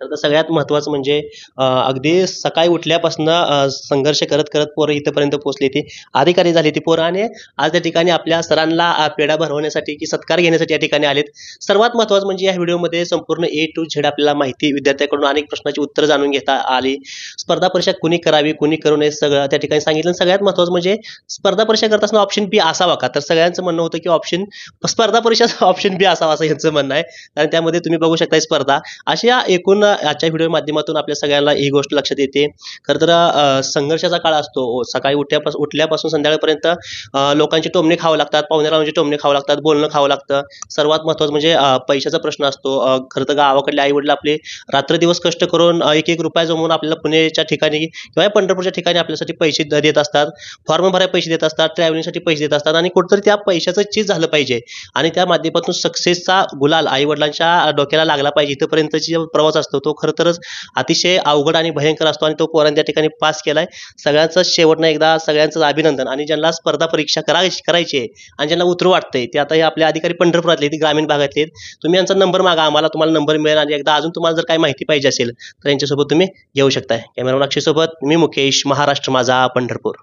तर सगळ्यात महत्वाचं म्हणजे अगदी सकाळी उठल्यापासून संघर्ष करत करत पोरं इथपर्यंत पोहोचली, ती अधिकारी झाली ती पोरं, आणि आज त्या ठिकाणी आपल्या सरांना पेढा भरवण्यासाठी की सत्कार घेण्यासाठी या ठिकाणी आलेत. सर्वात महत्वाचं म्हणजे या व्हिडिओमध्ये संपूर्ण A to Z आपल्याला माहिती, विद्यार्थ्यांकडून अनेक प्रश्नाची उत्तरं जाणून घेता आली, स्पर्धा परीक्षा कुणी करावी कुणी करू नये सगळं त्या ठिकाणी सांगितलं. सगळ्यात महत्वाचं म्हणजे स्पर्धा परीक्षा करत असताना ऑप्शन बी असावा का, तर सगळ्यांचं म्हणणं होतं की स्पर्धा परीक्षा ऑप्शन बी असावा असं यांचं म्हणणं आहे. कारण त्यामध्ये तुम्ही बघू शकता स्पर्धा. अशा एकूण आजच्या व्हिडिओ माध्यमातून आपल्या सगळ्यांना ही गोष्ट लक्षात येते. खरं तर संघर्षाचा काळ असतो. सकाळी उठल्यापासून संध्याकाळपर्यंत लोकांचे टोमणे खावं लागतात, पाहुण्यारावचे टोमणे खावं लागतात, बोलणं खावं लागतं. सर्वात महत्वाचं म्हणजे पैशाचा प्रश्न असतो. खरं तर गावाकडले आई वडील आपले रात्रदिवस कष्ट करून एक एक रुपया जमवून आपल्याला पुण्याच्या ठिकाणी किंवा पंढरपूरच्या ठिकाणी आपल्यासाठी पैसे देत असतात, फॉर्म भरायला पैसे देत असतात, ट्रॅव्हलिंगसाठी पैसे देत असतात, आणि कुठेतरी त्या पैशाचं चीज झालं पाहिजे आणि त्या माध्यमातून सक्सेसचा गुलाल आई वडिलांच्या डोक्याला लागला पाहिजे. इथपर्यंतची प्रवास असतो तो खरं तरच अतिशय अवघड आणि भयंकर असतो, आणि तो पोरांनी त्या ठिकाणी पास केलाय. सगळ्यांचं शेवटनं एकदा सगळ्यांचं अभिनंदन. आणि ज्यांना स्पर्धा परीक्षा करायची आहे आणि ज्यांना उतरू वाटतंय ते आता हे आपल्या अधिकारी पंढरपुरातले, ग्रामीण भागातले, तुम्ही यांचा नंबर मागा, आम्हाला तुम्हाला नंबर मिळेल. आणि एकदा अजून तुम्हाला जर काही माहिती पाहिजे असेल तर यांच्यासोबत तुम्ही घेऊ शकताय. कॅमेरामॅन अक्षय सोबत मी मुकेश, महाराष्ट्र माझा, पंढरपूर.